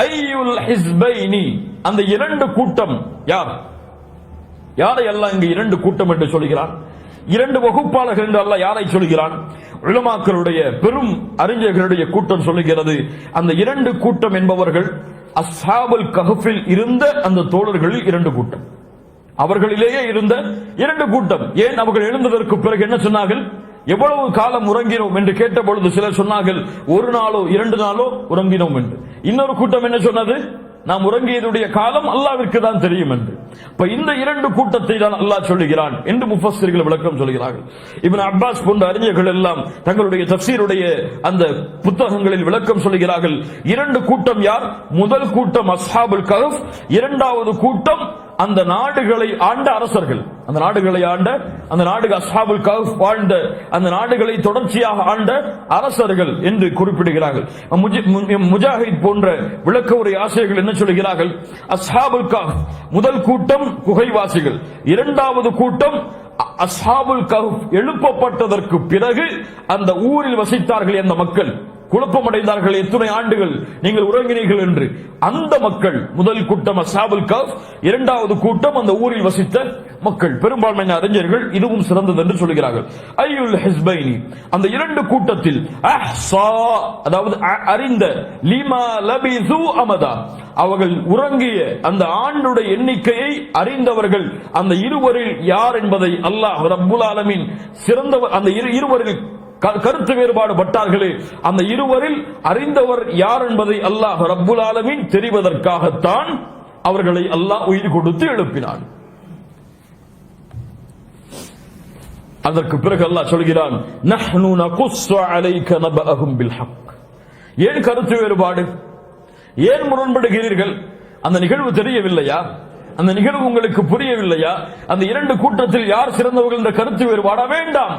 اي الحزبين, அந்த இரண்டு கூட்டம் யார்? யாரை அல்லாஹ் இங்கு இரண்டு கூட்டம் என்று சொல்கிறான்? இரண்டு வகுப்பாளர்கள் என்று அல்லாஹ் யாரை சொல்கிறான்? உலமாக்களுடைய பெரும் அறிஞர்களுடைய கூட்டம் சொல்லுகிறது. அந்த இரண்டு கூட்டம் என்பவர்கள் அஸ்ஹாபுல் கஹஃபில் இருந்த அந்த தோழர்களில் இரண்டு கூட்டம், அவர்களிலேயே இருந்த இரண்டு கூட்டம். ஏன் அவர்கள் எழுந்ததற்கு பிறகு என்ன சொன்னார்கள்? எவ்வளவு காலம் உறங்கினோம் என்று கேட்ட பொழுது சிலர் சொன்னார்கள், ஒரு நாளோ 2 நாளோ உறங்கினோம் என்று. இன்னொரு கூட்டம் என்ன சொன்னது? நாம் உறங்கியதுடைய காலம் அல்லாஹ்விற்கு தான் தெரியும் என்று. இப்ப இந்த இரண்டு கூட்டத்தை தான் அல்லாஹ் சொல்லுகிறான் என்று முஃபஸ்ஸிர்கள் விளக்கம் சொல்கிறார்கள். இப்னு அப்பாஸ் போன்ற அறிஞர்கள் எல்லாம் தங்களுடைய தஃப்சீருடைய அந்த புத்தகங்களில் விளக்கம் சொல்கிறார்கள். இரண்டு கூட்டம் யார்? முதல் கூட்டம் அஸ்ஹாபுல் கஹஃப், இரண்டாவது கூட்டம் அந்த நாடுகளை ஆண்ட அரசர்கள். அந்த நாடுகளை ஆண்ட, அந்த நாடு அஸ்ஹாபுல் கஹஃப் வாழ்ந்த அந்த நாடுகளை தொடர்ச்சியாக ஆண்ட அரசர்கள் என்று குறிப்பிடுகிறார்கள். முஜாஹித் போன்ற விளக்க உரை ஆசிரியர்கள் என்ன சொல்கிறார்கள்? அஸ்ஹாபுல் கஹஃப் முதல் கூட்டம் குகைவாசிகள், இரண்டாவது கூட்டம் அஸ்ஹாபுல் கஹஃப் எழுப்பப்பட்டதற்கு பிறகு அந்த ஊரில் வசித்தார்கள். அந்த மக்கள் குழப்பமடைந்தார்கள், எத்தனை ஆண்டுகள் நீங்கள் உறங்கினீர்கள் என்று. அந்த மக்கள் முதல் கூட்டம் அஸ்ஹாபுல் கஹஃப், இரண்டாவது கூட்டம் அந்த ஊரில் வசித்த மக்கள். பெரும்பான்மையான அறிஞர்கள் இதுவும் சிறந்தது என்று சொல்கிறார்கள். ஐயுல் ஹிஸ்பைனி, அந்த இரண்டு கூட்டத்தில் அஹ்ஸா, அதாவது அறிந்த, லிமா லபிது அமதா, அவர்கள் உறங்கிய அந்த ஆண்டுடைய எண்ணிக்கையை அறிந்தவர்கள் அந்த இருவரில் யார் என்பதை அல்லாஹ் ரப்புல் ஆலமீன் சிறந்தவர். அந்த இருவரில் கருத்து வேறுபாடு பட்டார்களே, அந்த இருவரில் அறிந்தவர் யார் என்பதை அல்லாஹ் ரப்புல் ஆலமீன் தெரிவதற்காகத்தான் அவர்களை அல்லாஹ் உயிர் கொடுத்து எழுப்பினான். அதற்கு பிறகு அல்லாஹ் சொல்கிறான், நஹ்னு நகுஸ்ஸு அலைக நபஅஹும் பில் ஹக். ஏன் கருத்து வேறுபாடு? ஏன் முரண்படுகிறீர்கள்? அந்த நிகழ்வு தெரியவில்லையா? அந்த நிகழ்வு உங்களுக்கு புரியவில்லையா? அந்த இரண்டு கூட்டத்தில் யார் சிறந்தவர்கள் என்ற கருத்து வேறுபாடா? வேண்டாம்,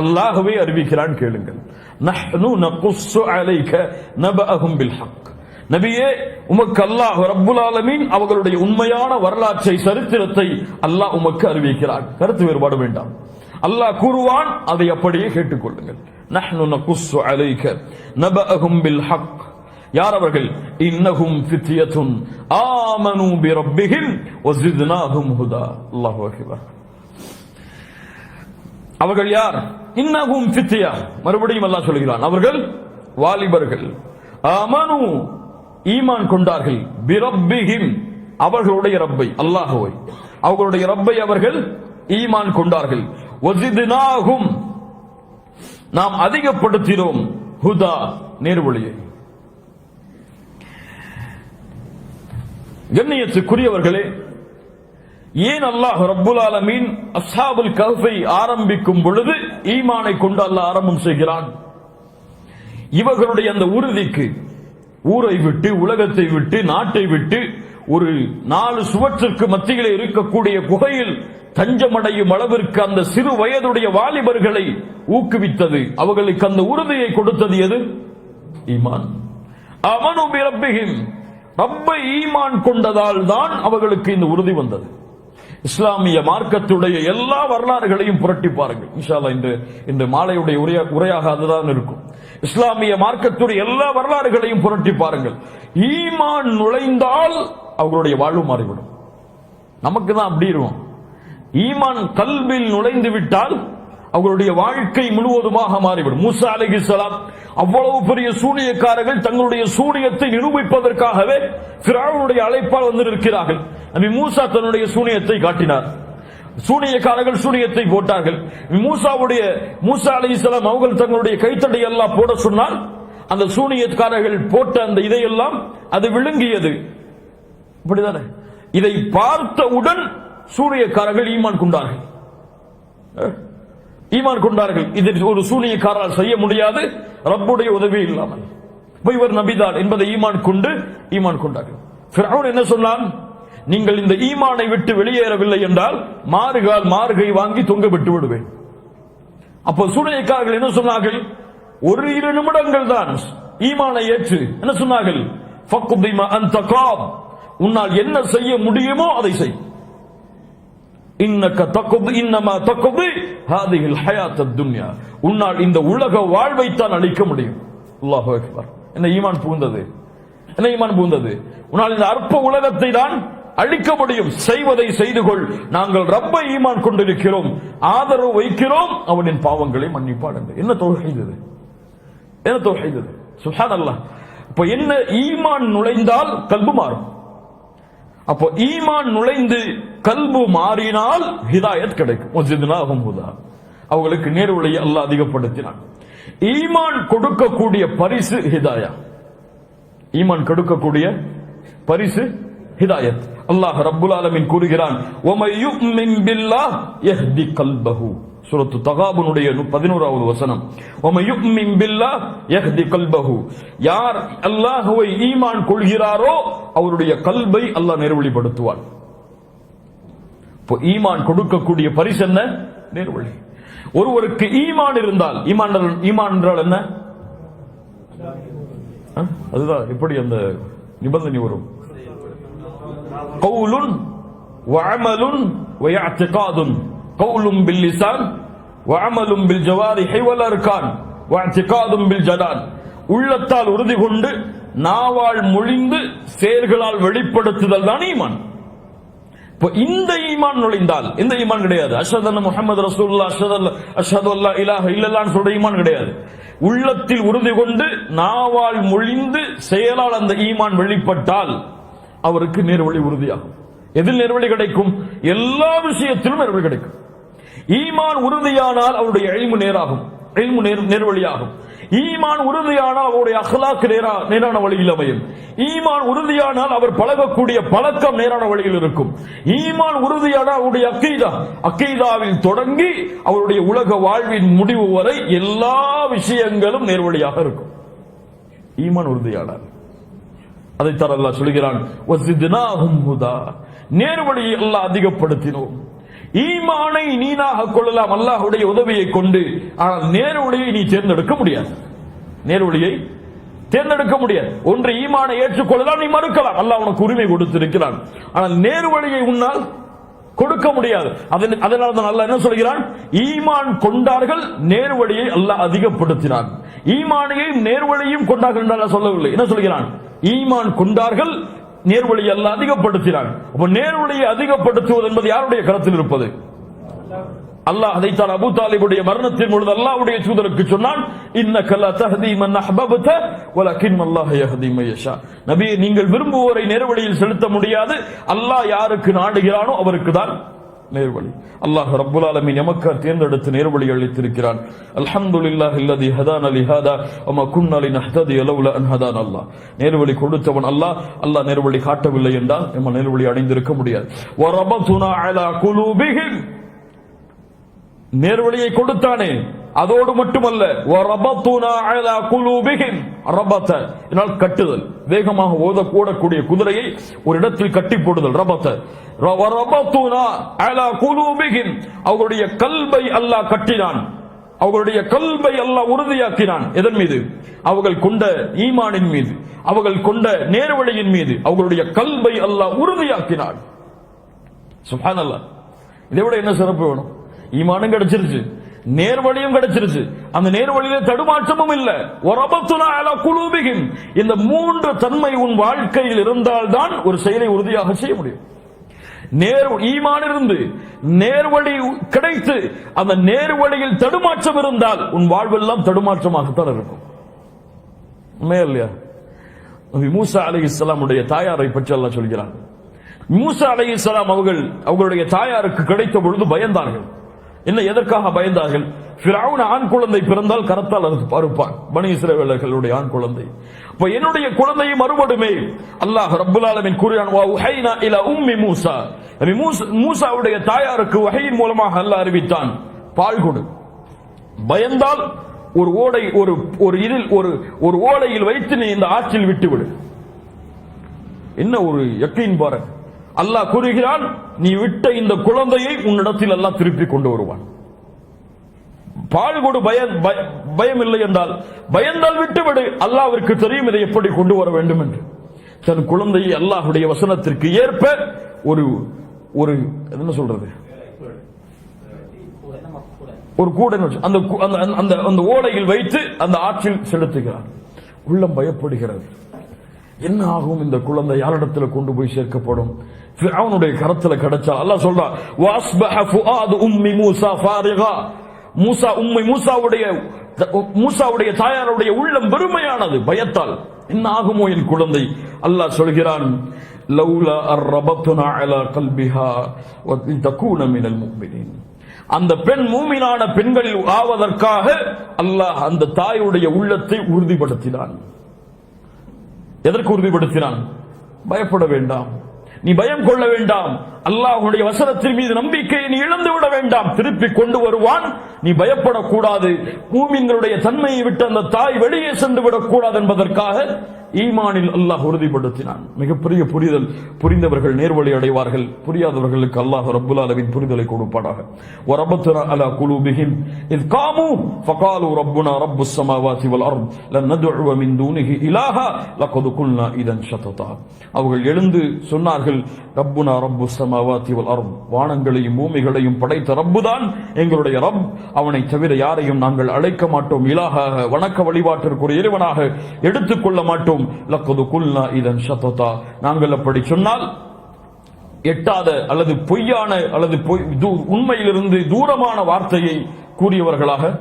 அல்லாஹ்வே அறிவிக்கிறான், கேளுங்கள். நஹ்னு நகுஸ்ஸு அலைக நபஅஹும் பில் ஹக். நபியே, உமக்கு அல்லாஹ் ரப்புல் ஆலமீன் அவர்களுடைய உண்மையான வரலாற்றை, சரித்திரத்தை அல்லாஹ் உமக்கு அறிவிக்கிறான். கருத்து வேறுபாடு வேண்டாம். அல்லாஹ் கூறுவான், அதை அப்படியே கேட்டுக்கொள்ளுங்கள். நஹ்னு நகுஸ்ஸு அலைக நபஅஹும் பில் ஹக். யார் அவர்கள்? இன்னஹும் ஃபித்யத்துன் ஆமனூ பிரப்பிஹிம் வஸித்னாஹும் ஹுதா. அல்லாஹு அக்பர். அவர்கள் யார்? இன்னஹும் ஃபித்யா. மறுபடியும் அல்லாஹ் சொல்கிறான், அவர்கள் வாலிபர்கள். ஆமனு, ஈமான் கொண்டார்கள். பிரப்பிஹிம், அவர்களுடைய ரப்பை, அல்லாஹ்வை, அவர்களுடைய ரப்பை அவர்கள் ஈமான் கொண்டார்கள். வஸித்னாஹும் நாம் அதிகப்படுத்தினோம் ஹுதா நேர்வழியை. கண்ணியத்துக்குரியவர்களே, ஏன் அல்லாஹ் ரப்புல் ஆலமீன் அஸ்ஹாபுல் கஹ்ஃபை ஆரம்பிக்கும் பொழுது ஈமானை கொண்டு அல்லாஹ் ஆரம்பம் செய்கிறான்? இவர்களுடைய அந்த உறுதிக்கு ஊரை விட்டு, உலகத்தை விட்டு, நாட்டை விட்டு ஒரு 4 சுவற்றிற்கு மத்தியிலே இருக்கக்கூடிய குகையில் தஞ்சமடையும் அளவிற்கு அந்த சிறு வயதுடைய வாலிபர்களை ஊக்குவித்தது, அவர்களுக்கு அந்த உறுதியை கொடுத்தது எது? ஈமான். ஆமனு பி ரப்பிஹிம், ரப்பை ஈமான் கொண்டதால் தான் அவர்களுக்கு இந்த உறுதி வந்தது. இஸ்லாமிய மார்க்கத்துடைய எல்லா வரலாறுகளையும் புரட்டி பாருங்கள். இன்ஷா அல்லாஹ் இன்று மாலையுடைய உரையாக அதுதான் இருக்கும். இஸ்லாமிய மார்க்கத்துடைய எல்லா வரலாறுகளையும் புரட்டி பாருங்கள். ஈமான் நுழைந்தால் அவர்களுடைய வாழ்வு மாறிவிடும். நமக்கு தான் அப்படி இருக்கும். ஈமான் கல்பில் நுழைந்து விட்டால் அவர்களுடைய வாழ்க்கை முழுவதுமாக மாறிவிடும். மூசா அலைஹிஸ்ஸலாம் அவ்வளவு பெரிய சூனியக்காரர்கள் தங்களுடைய சூனியத்தை நிரூபிப்பதற்காகவே ஃபிரௌனுடைய அழைப்பால் வந்திருக்கிறார்கள். நபி மூசா தன்னுடைய சூனியத்தை காட்டினார். சூனியக்காரர்கள் சூனியத்தை போட்டார்கள். மூசா அலைஹிஸ்ஸலாம் அவர்கள் தங்களுடைய கைத்தடை எல்லாம் போட சொன்னால் அந்த சூனியக்காரர்கள் போட்ட அந்த இதையெல்லாம் அது விழுங்கியது. இப்படிதானே? இதை பார்த்தவுடன் சூனியக்காரர்கள் ஈமான் கொண்டார்கள். இதை ஒரு சூனியக்காரரால் செய்ய முடியாது, ரப்புடைய உதவி இல்லாமல். இவர் நபிதான் என்பதை ஈமான் கொண்டார்கள். ஃபிரௌன் என்ன சொன்னான்? நீங்கள் இந்த ஈமானை விட்டு வெளியேறவில்லை என்றால் மாறுகை வாங்கி தொங்க விட்டு விடுவேன். அப்போ சூனியக்காரர்கள் என்ன சொன்னார்கள்? 1-2 நிமிடங்கள் தான் ஈமானை ஏற்று என்ன சொன்னார்கள்? ஃபக்தி மா அன்த காப், உன்னால் என்ன செய்ய முடியுமோ அதை செய். இன்னக தக்தி இன்னமா தக்தி ஹாதிஹில் ஹயாத்தத் துன்யா, உன்னால் இந்த உலக வாழ்வை தான் அளிக்க முடியும். அல்லாஹு அக்பர். என்ன ஈமான் புகுந்தது? உன்னால் இந்த அற்ப உலகத்தை தான் அழிக்க முடியும். செய்வதை செய்து கொள். நாங்கள் ரப்பை ஈமான் கொண்டிருக்கிறோம், ஆதரவு வைக்கிறோம், அவனின் பாவங்களை மன்னிப்பாடுங்க. என்ன தௌஹீத்? சுப்ஹானல்லாஹ். அப்ப என்ன? ஈமான் நுழைந்தால் கல்பு மாறும். அப்போ ஈமான் நுழைந்து கல்பு மாறினால் ஹிதாயத் கிடைக்கும். வஸித்னாஹும் ஹுதா, அவங்களுக்கு நேர்வழியை அல்லாஹ் அதிகப்படுத்தினான். ஈமான் கொடுக்கக்கூடிய பரிசு ஹிதாயா. ஈமான் கொடுக்கக்கூடிய பரிசு ஹிதாயத். அல்லாஹ் ரப்புல் ஆலமீன் கூறுகிறான், வமை யுமின் பில்லாஹ் யஹ்தி கல்பஹு. சூரத்து தகாபுனுடைய 11வது வசனம். வமை யுமின் பில்லாஹ் யஹ்தி கல்பஹு, யார் அல்லாஹ்வை ஈமான் கொள்கிறாரோ அவருடைய கல்பை அல்லாஹ் நேர்வழிப்படுத்துவான். இப்போ ஈமான் கொடுக்கக்கூடிய பரிசு என்ன? நேர்வழி. ஒருவருக்கு ஈமான் இருந்தால், ஈமான் என்றால் என்ன? அதுதான் எப்படி அந்த நிபந்தனை வரும்? கவுலுன் வஅமலுன் வயஅத்திகாதுன், கவுலும் பில் லிசான் வஅமலும் பில் ஜவாரிஹி வல் அர்கான் வஅத்திகாதும் பில் ஜனான், உள்ளத்தால் உறுதி கொண்டு நாவால் மொழிந்து செயல்களால் வெளிப்படுத்துதல் தான் ஈமான். இப்போ இந்த ஈமான் நுழைந்தால், இந்த ஈமான் கிடையாது அஷ்ஹது அன்ன முஹம்மது ரசூலுல்லாஹ், அஷ்ஹது அல்லா இலாஹ இல்லல்லாஹ் சொல்ற ஈமான் கிடையாது. உள்ளத்தில் உறுதி கொண்டு நாவால் மொழிந்து செயலால் அந்த ஈமான் வெளிப்பட்டால் அவருக்கு நேர்வழி உறுதியாகும். எதில் நேர்வழி கிடைக்கும்? எல்லா விஷயத்திலும் நேர்வழி கிடைக்கும். ஈமான் உறுதியானால் அவருடைய இல்மு நேராகும், இல்மு நேர்வழியாகும். ஈமான் உறுதியானால் அவருடைய அக்லாக் நேரான வழியில் அமையும். ஈமான் உறுதியானால் அவர் பழகக்கூடிய பழக்கம் நேரான வழியில் இருக்கும். ஈமான் உறுதியானால் அவருடைய அக்கீதாவில் தொடங்கி அவருடைய உலக வாழ்வின் முடிவு வரை எல்லா விஷயங்களும் நேர்வழியாக இருக்கும். ஈமான் உறுதியானால். அதைத்தான் அல்லாஹ் சொல்கிறான், வஸித்னாஹும் ஹுதா, நேர்வழியை அல்லாஹ் அதிகப்படுத்தினோம். ஈமானை நீனாக கொள்ளலாம் அல்லாஹ்வுடைய உதவியை கொண்டு, ஆனால் நேர்வழியை நீ தேர்ந்தெடுக்க முடியாது. ஒன்று ஈமானை ஏற்றுக்கொள்ளலாம், நீ மறுக்கலாம், அல்லாஹ் உனக்கு உரிமை கொடுத்திருக்கிறான். ஆனால் நேர்வழியை உன்னால் கொடுக்க முடியாது. அதனால தான் அல்லாஹ் என்ன சொல்கிறான்? ஈமான் கொண்டார்கள், நேர்வழியை அல்லாஹ் அதிகப்படுத்தினான். ஈமானையும் நேர்வழியும் கொண்டார்கள் என்று சொல்லவில்லை. என்ன சொல்கிறான்? ஈமான் கொண்டார்கள், நேர்வழியை அல்லாஹ் அதிகப்படுத்தினான். அப்ப நேர்வழியை அதிகப்படுத்துவது என்பது யாருடைய கருத்தில் இருப்பது? அல்லாஹ் அதைத்தான் அபூ தாலிபுடைய மரணத்தின் பொழுது அல்லாஹ்வுடைய தூதருக்கு சொன்னான், இன்னக லா தஹ்தி மன் அஹ்பப்த வலக்கின் அல்லாஹ் யஹ்தி மன் யஷா. நபியே, நீங்கள் விரும்புவோரை நேர்வழியில் செலுத்த முடியாது, அல்லாஹ் யாருக்கு நாடுகிறானோ அவருக்கு தான் நேர்வழி. அல்லாஹ் ரப்புல் ஆலமீன் எமக்கு தேர்ந்தெடுத்து நேர்வழி அளித்திருக்கிறான். அல்ஹம்துலில்லாஹி அல்லதி ஹதானா லிஹாதா வமா குன்னா லினஹ்ததிய லவ்லா அன் ஹதானா அல்லாஹ். நேர்வழி கொடுத்தவன் அல்லாஹ். அல்லாஹ் நேர்வழி காட்டவில்லை என்றால் நம்ம நேர்வழி அடைந்திருக்க முடியாது. வரபதுனா அலா குலூபிஹிம், நேர்வழியை கொடுத்தானே அதோடு மட்டுமல்ல, வரபதுனா அலா குலூபிஹிம், ரபத என்றால் கட்டுதல், வேகமாக ஓடக்கூடிய குதிரையை ஒரு இடத்தில் கட்டி போடுதல், ரபத. வரபதுனா அலா குலூபிஹிம், அவர்களுடைய கல்பை அல்லாஹ் கட்டினான், அவர்களுடைய கல்பை அல்லாஹ் உறுதியாக்கினான். எதன் மீது? அவர்கள் கொண்ட ஈமானின் மீது, அவர்கள் கொண்ட நேர்வழியின் மீது அவர்களுடைய கல்பை அல்லாஹ் உறுதியாக்கினான். சுப்ஹானல்லாஹ். இதை விட என்ன சிறப்பு வேணும்? ஈமானும் கிடைச்சிருச்சு, நேர்வழியும் கிடைச்சிருச்சு, அந்த நேர்வழியில தடுமாற்றமும் இல்ல. வரபத்துனா அலா குலூபிஹிம், இந்த மூன்று தன்மை உன் வாழ்க்கையில் இருந்தால்தான் ஒரு செயலை உறுதியாக செய்ய முடியும். ஈமான் இருந்து நேர்வழி கிடைத்து அந்த நேர்வழியில் தடுமாற்றம் இருந்தால் உன் வாழ்வெல்லாம் தடுமாற்றமாகத்தான் இருக்கும். இல்லையா? மூசா அலைஹிஸ்ஸலாம் உடைய தாயாரை பற்றி அல்லாஹ் சொல்கிறான். மூசா அலைஹிஸ்ஸலாம் அவர்களுடைய தாயாருக்கு கிடைத்த பொழுது பயந்தார்கள். என்ன, எதற்காக பயந்தார்கள்? ஃபிரௌன் ஆண் குழந்தை பிறந்தால் கரத்தால் அறுப்பான், பனி இஸ்ரவேலர்களுடைய ஆண் குழந்தை. அப்ப என்னுடைய குழந்தையை மறுபடுமே அல்லாஹ் ரப்புல் ஆலமீன் கூறினான், வா உஹைனா இலா உம்மி மூசா, மூசாவுடைய தாயாருக்கு வஹையின் மூலமாக அல்லாஹ் அறிவித்தான், பால் கொடு. பயந்தால் ஒரு ஓடை ஒரு ஓடையில் வைத்து நீ இந்த ஆற்றில் விட்டுவிடு. என்ன ஒரு யக்கீன் பாரு. அல்லாஹ் கூறுகிறான், நீ விட்ட இந்த குழந்தையை உன்னிடத்தில் அல்லாஹ் திருப்பி கொண்டு வருவான். பால் கொடு, பயம் இல்லை என்றால், பயந்தால் விட்டுவிடு. அல்லாஹ்விற்கு தெரியும் இதை எப்படி கொண்டு வர வேண்டும் என்று. தன் குழந்தையை அல்லாஹ்வுடைய வசனத்திற்கு ஏற்ப ஒரு என்ன சொல்றது, ஒரு கூடை அந்த ஓடையில் வைத்து அந்த ஆற்றில் செலுத்துகிறார். உள்ளம் பயப்படுகிறது. என்ன ஆகும்? இந்த குழந்தை யாரிடத்தில் கொண்டு போய் சேர்க்கப்படும்? ஃபிரௌனுடைய கரத்தில் கிடைச்சா அல்லாஹ் சொல்றான், வாஸ்பஹ ஃபுஆது உம்மி மூசா ஃபாரிகா, மூசாவுடைய தாயாருடைய உள்ளம் வெறுமையானது பயத்தால். என்ன ஆகுமோ என் குழந்தை? அல்லாஹ் சொல்கிறான், லௌலா அரபத்னா அலா கல்பிஹா வதகூன மினல் முஃமினீன். அந்த பெண் மூமினான பெண்களில் ஆவதற்காக அல்லாஹ் அந்த தாயுடைய உள்ளத்தை உறுதிப்படுத்தினான். எதற்கு உறுதிப்படுத்தினான்? பயப்பட வேண்டாம், நீ பயம் கொள்ள வேண்டாம், அல்லாஹ்வுடைய வசனத்தின் மீது நம்பிக்கையை நீ இழந்து விட வேண்டாம், திருப்பி கொண்டு வருவான், நீ பயப்படக்கூடாது. மூமின்களுடைய தன்மையை விட்டு அந்த தாய் வெளியே சென்று விடக்கூடாது என்பதற்காக ஈமானில் அல்லாஹ் உறுதிப்படுத்தினான். மிகப்பெரிய புரிதல் புரிந்தவர்கள் நேர்வழி அடைவார்கள், புரியாதவர்களுக்கு அல்லாஹ் ரப்புல் ஆலமீன் புரிதலை கொடுப்பானாக. வரபத்னா அலா குலூபிஹிம் இத் காமு ஃபகாலு ரப்புனா ரப்புஸ் ஸமாவாதி வல் அர்த் லன் நதுஉ மின் தூனிஹி இலாஹா லகத் குல்னா இதன் ஷததா. அவர்கள் எழுந்து சொன்னார்கள், ரப்புனா ரப்புஸ் ஸமாவாதி வல் அர்த், வானங்களையும் பூமிகளையும் படைத்த ரப்புதான் எங்களுடைய ரப், அவனை தவிர யாரையும் நாங்கள் அழைக்க மாட்டோம், இலாஹாக வணக்க வழிபாட்டிற்குரிய இறைவனாக எடுத்துக்கொள்ள மாட்டோம். லக்கது குல்னா இதன் ஷததா, நாங்கள் அப்படி சொன்னால் எட்டாத அல்லது பொய்யான அல்லது உண்மையிலிருந்து தூரமான வார்த்தையை கூறியவர்களாக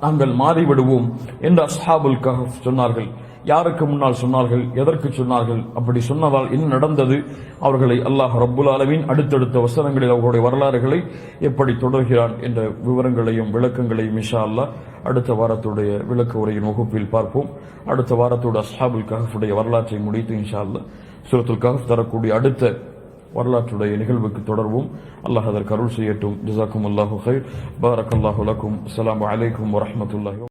நாங்கள் மாறிவிடுவோம் என்று அஸ்ஹாபுல் கஹஃப் சொன்னார்கள். யாருக்கு முன்னால் சொன்னார்கள்? எதற்கு சொன்னார்கள்? அப்படி சொன்னதால் என்ன நடந்தது? அவர்களை அல்லாஹ் ரப்புல் ஆலமீன் அடுத்தடுத்த வசனங்களில் அவர்களுடைய வரலாறுகளை எப்படி தொடர்கிறான் என்ற விவரங்களையும் விளக்கங்களையும் இன்ஷா அல்லாஹ் அடுத்த வாரத்துடைய விளக்க உரையின் வகுப்பில் பார்ப்போம். அடுத்த வாரத்தோடு அஸ்ஹாபுல் கஹஃபுடைய வரலாற்றை முடித்து இன்ஷா அல்லாஹ் சூரத்துல் கஹஃப் தரக்கூடிய அடுத்த வரலாற்றுடைய நிகழ்வுக்கு தொடர்வோம். அல்லாஹ் அதற்கு அருள் செய்யட்டும். ஜஸாக்குமுல்லாஹு கைர். பாரக்கல்லாஹு லக்கும். அஸ்ஸலாமு அலைக்கும் வரஹ்மத்துல்லாஹி.